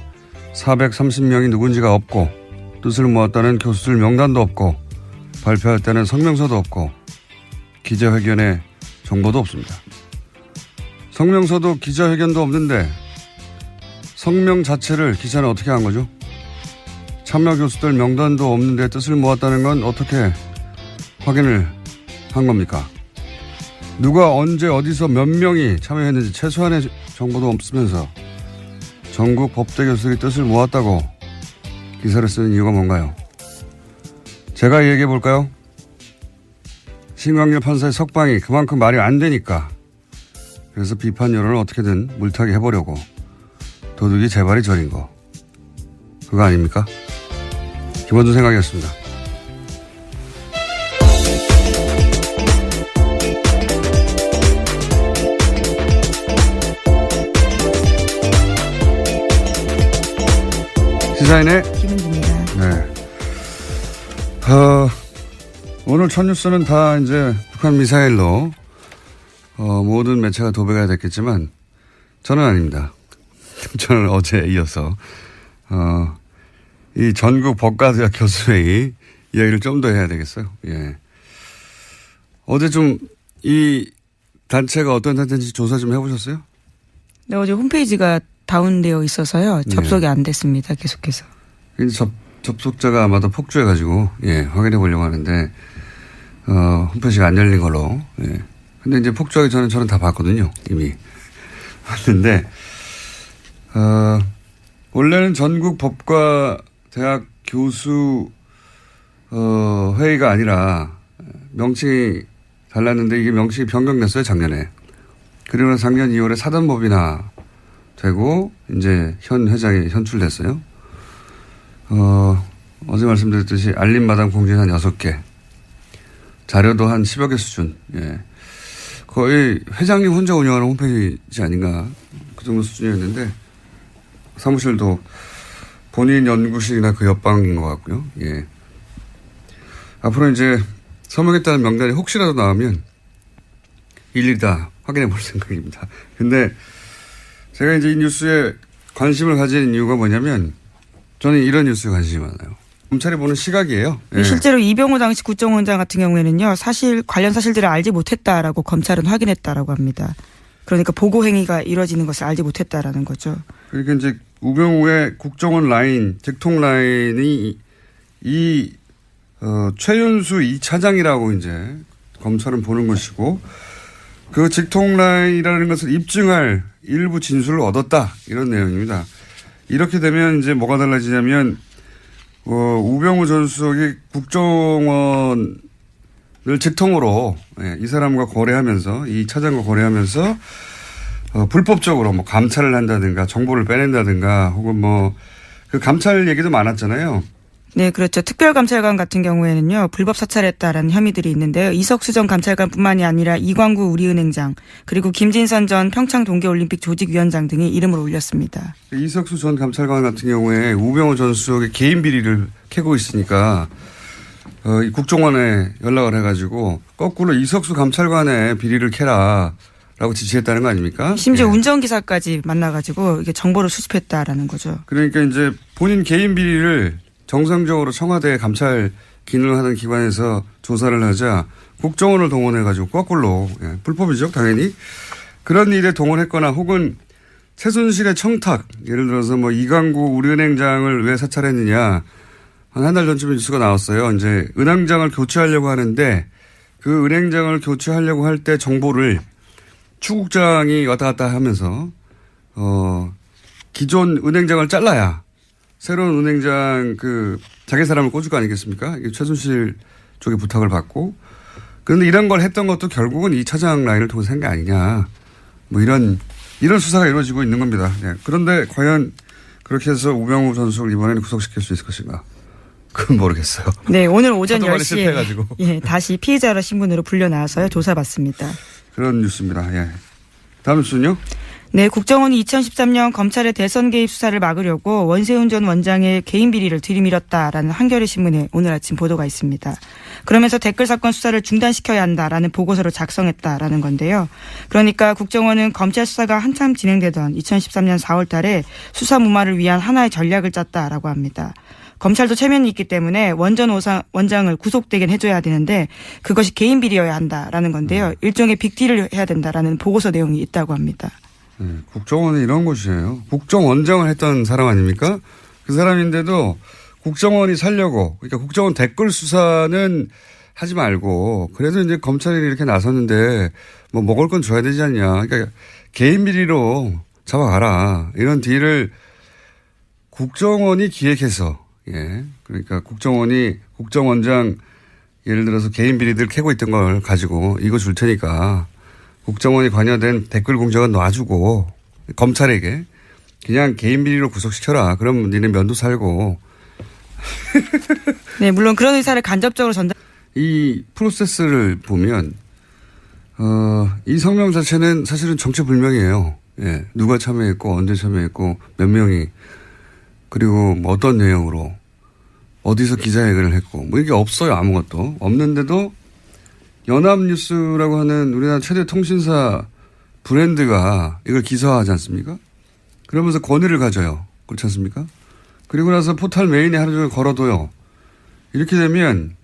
430명이 누군지가 없고 뜻을 모았다는 교수들 명단도 없고 발표했다는 성명서도 없고 기자회견의 정보도 없습니다. 성명서도 기자회견도 없는데 성명 자체를 기사는 어떻게 한 거죠? 참여 교수들 명단도 없는데 뜻을 모았다는 건 어떻게 확인을 한 겁니까? 누가 언제 어디서 몇 명이 참여했는지 최소한의 정보도 없으면서 전국 법대 교수들이 뜻을 모았다고 기사를 쓰는 이유가 뭔가요? 제가 얘기해 볼까요? 신광열 판사의 석방이 그만큼 말이 안 되니까 그래서 비판 여론을 어떻게든 물타기 해보려고 도둑이 재발이 저린 거 그거 아닙니까? 김원준 생각이었습니다. 시사인의 김은주입니다. 네. 오늘 첫 뉴스는 다 이제 북한 미사일로 모든 매체가 도배가 됐겠지만 저는 아닙니다. 저는 어제 이어서 이 전국 법과대학 교수회의 이야기를 좀 더 해야 되겠어요. 예. 어제 좀 이 단체가 어떤 단체인지 조사 좀 해보셨어요? 네, 어제 홈페이지가 다운되어 있어서요. 접속이 안 됐습니다. 계속해서. 이제 접속자가 아마도 폭주해가지고 확인해 보려고 하는데 홈페이지가 안 열린 걸로. 예. 근데 이제 폭주하기 전에 저는 다 봤거든요. 이미 봤는데 원래는 전국 법과 대학 교수 회의가 아니라 명칭이 달랐는데 이게 명칭이 변경됐어요, 작년에. 그리고 작년 2월에 사단법인화 되고 이제 현 회장이 현출됐어요. 어제 말씀드렸듯이 알림마당 공지는 한 6개. 자료도 한 10여 개 수준. 예. 거의 회장님 혼자 운영하는 홈페이지 아닌가. 그 정도 수준이었는데 사무실도 본인 연구실이나 그 옆방인 것 같고요. 예. 앞으로 이제 서명했다는 명단이 혹시라도 나오면 일일이 다 확인해 볼 생각입니다. 근데 제가 이제 이 뉴스에 관심을 가진 이유가 뭐냐면 저는 이런 뉴스에 관심이 많아요. 검찰이 보는 시각이에요. 예. 실제로 이병호 당시 국정원장 같은 경우에는요. 관련 사실들을 알지 못했다라고 검찰은 확인했다라고 합니다. 그러니까 보고 행위가 이루어지는 것을 알지 못했다라는 거죠. 그러니까 이제 우병우의 국정원 라인, 직통 라인이 최윤수 2차장이라고 이제 검찰은 보는 것이고 그 직통 라인이라는 것을 입증할 일부 진술을 얻었다 이런 내용입니다. 이렇게 되면 이제 뭐가 달라지냐면 우병우 전 수석이 국정원 늘 직통으로 이 사람과 거래하면서 이 차장과 거래하면서 불법적으로 뭐 감찰을 한다든가 정보를 빼낸다든가 혹은 뭐 그 감찰 얘기도 많았잖아요. 네, 그렇죠. 특별감찰관 같은 경우에는요, 불법 사찰했다라는 혐의들이 있는데요. 이석수 전 감찰관뿐만이 아니라 이광구 우리은행장, 그리고 김진선 전 평창 동계올림픽 조직위원장 등이 이름을 올렸습니다. 이석수 전 감찰관 같은 경우에 우병우 전 수석의 개인 비리를 캐고 있으니까 국정원에 연락을 해가지고 거꾸로 이석수 감찰관의 비리를 캐라. 라고 지시했다는 거 아닙니까? 심지어 운전기사까지 만나가지고 이게 정보를 수집했다라는 거죠. 그러니까 이제 본인 개인 비리를 정상적으로 청와대 감찰 기능을 하는 기관에서 조사를 하자 국정원을 동원해가지고 거꾸로 불법이죠 당연히 그런 일에 동원했거나 혹은 최순실의 청탁 예를 들어서 뭐 이광구 우리은행장을 왜 사찰했느냐 한 달 전쯤에 뉴스가 나왔어요. 이제 은행장을 교체하려고 하는데 그 은행장을 교체하려고 할 때 정보를 추국장이 왔다 갔다 하면서 기존 은행장을 잘라야 새로운 은행장 자기 사람을 꽂을 거 아니겠습니까? 이게 최순실 쪽에 부탁을 받고 그런데 이런 걸 했던 것도 결국은 이 차장 라인을 통해서 한 게 아니냐 뭐 이런 수사가 이루어지고 있는 겁니다. 네. 그런데 과연 그렇게 해서 우병우 전 수석을 이번에는 구속시킬 수 있을 것인가? 그건 모르겠어요. 네, 오늘 오전 10시에 다시 피의자로 신분으로 불려 나와서요 조사받습니다. 그런 뉴스입니다. 예. 다음 뉴스는요? 네, 국정원이 2013년 검찰의 대선 개입 수사를 막으려고 원세훈 전 원장의 개인 비리를 들이밀었다라는 한겨레 신문에 오늘 아침 보도가 있습니다. 그러면서 댓글 사건 수사를 중단시켜야 한다라는 보고서를 작성했다라는 건데요. 그러니까 국정원은 검찰 수사가 한참 진행되던 2013년 4월 달에 수사 무마를 위한 하나의 전략을 짰다라고 합니다. 검찰도 체면이 있기 때문에 원전 원장을 구속되긴 해줘야 되는데 그것이 개인 비리여야 한다라는 건데요. 일종의 빅딜을 해야 된다라는 보고서 내용이 있다고 합니다. 국정원은 이런 곳이에요. 국정원장을 했던 사람 아닙니까? 그 사람인데도 국정원이 살려고 그러니까 국정원 댓글 수사는 하지 말고 그래도 이제 검찰이 이렇게 나섰는데 뭐 먹을 건 줘야 되지 않냐. 그러니까 개인 비리로 잡아가라. 이런 딜을 국정원이 기획해서 그러니까 국정원장 예를 들어서 개인 비리들 캐고 있던 걸 가지고 이거 줄 테니까 국정원이 관여된 댓글 공작은 놔주고 검찰에게 그냥 개인 비리로 구속시켜라. 그럼 니네 면도 살고. 네, 물론 그런 의사를 간접적으로 전달. 이 프로세스를 보면 이 성명 자체는 사실은 정체불명이에요. 예, 누가 참여했고 언제 참여했고 몇 명이 그리고 뭐 어떤 내용으로 어디서 기자회견을 했고 뭐 이게 없어요. 아무것도 없는데도 연합뉴스라고 하는 우리나라 최대 통신사 브랜드가 이걸 기사화하지 않습니까? 그러면서 권위를 가져요. 그렇지 않습니까? 그리고 나서 포털 메인에 하루 종일 걸어둬요. 이렇게 되면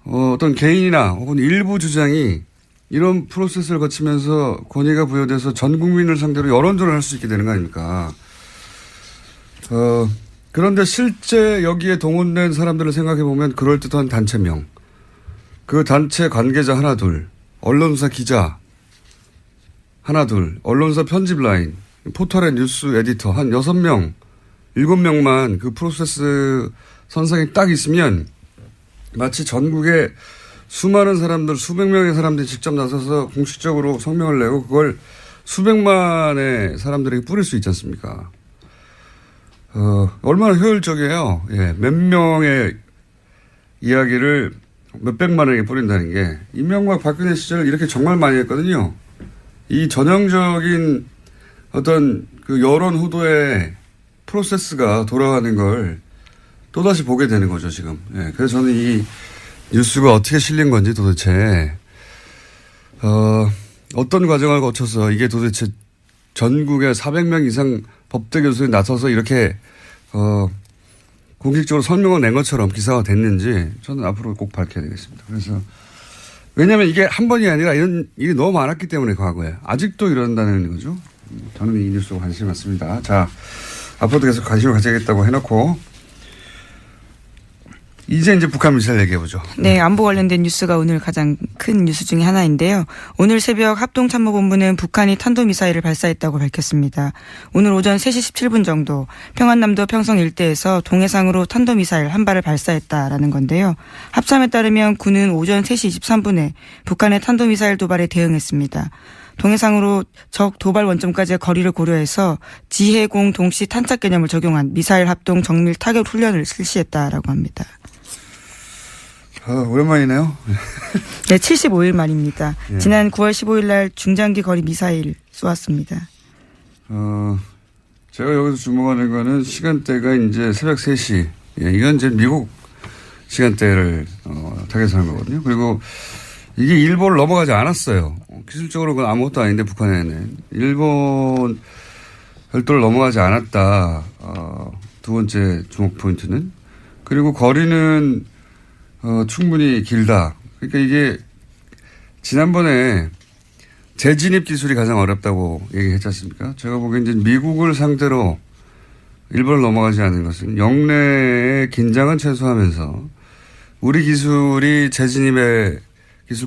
어떤 개인이나 혹은 일부 주장이 이런 프로세스를 거치면서 권위가 부여돼서 전 국민을 상대로 여론조를 할 수 있게 되는 거 아닙니까? 그런데 실제 여기에 동원된 사람들을 생각해 보면 그럴듯한 단체명, 그 단체 관계자 하나 둘, 언론사 기자 하나 둘, 언론사 편집 라인, 포털의 뉴스 에디터 한 6명, 7명만 그 프로세스 선상에 딱 있으면 마치 전국에 수많은 사람들, 수백 명의 사람들이 직접 나서서 공식적으로 성명을 내고 그걸 수백만의 사람들에게 뿌릴 수 있지 않습니까? 얼마나 효율적이에요. 예, 몇 명의 이야기를 몇백만에게 뿌린다는 게 이명박 박근혜 시절 이렇게 정말 많이 했거든요. 이 전형적인 어떤 그 여론 후도의 프로세스가 돌아가는 걸 또다시 보게 되는 거죠, 지금. 예, 그래서 저는 이 뉴스가 어떻게 실린 건지 도대체, 어떤 과정을 거쳐서 이게 도대체 전국에 400명 이상 법대 교수에 나서서 이렇게, 공식적으로 설명을 낸 것처럼 기사가 됐는지 저는 앞으로 꼭 밝혀야 되겠습니다. 그래서, 왜냐하면 이게 한 번이 아니라 이런 일이 너무 많았기 때문에 과거에. 아직도 이런다는 거죠. 저는 이 뉴스에 관심이 많습니다. 자, 앞으로도 계속 관심을 가져야겠다고 해놓고, 이제 북한 미사일 얘기해보죠. 네, 안보 관련된 뉴스가 오늘 가장 큰 뉴스 중에 하나인데요. 오늘 새벽 합동참모본부는 북한이 탄도미사일을 발사했다고 밝혔습니다. 오늘 오전 3시 17분 정도 평안남도 평성 일대에서 동해상으로 탄도미사일 한 발을 발사했다라는 건데요. 합참에 따르면 군은 오전 3시 23분에 북한의 탄도미사일 도발에 대응했습니다. 동해상으로 적 도발 원점까지의 거리를 고려해서 지해공 동시 탄착 개념을 적용한 미사일 합동 정밀 타격 훈련을 실시했다라고 합니다. 오랜만이네요. 네, 75일 만입니다. 예. 지난 9월 15일 날 중장기 거리 미사일 쏘았습니다. 제가 여기서 주목하는 거는 시간대가 이제 새벽 3시. 예, 이건 이제 미국 시간대를 타겟하는 거거든요. 그리고 이게 일본을 넘어가지 않았어요. 기술적으로 그건 아무것도 아닌데 북한에는. 일본 별도를 넘어가지 않았다. 두 번째 주목 포인트는. 그리고 거리는 충분히 길다. 그러니까 이게 지난번에 재진입 기술이 가장 어렵다고 얘기했지 않습니까? 제가 보기엔 이제 미국을 상대로 일본을 넘어가지 않는 것은 영내의 긴장은 최소화하면서 우리 기술이 재진입의 기술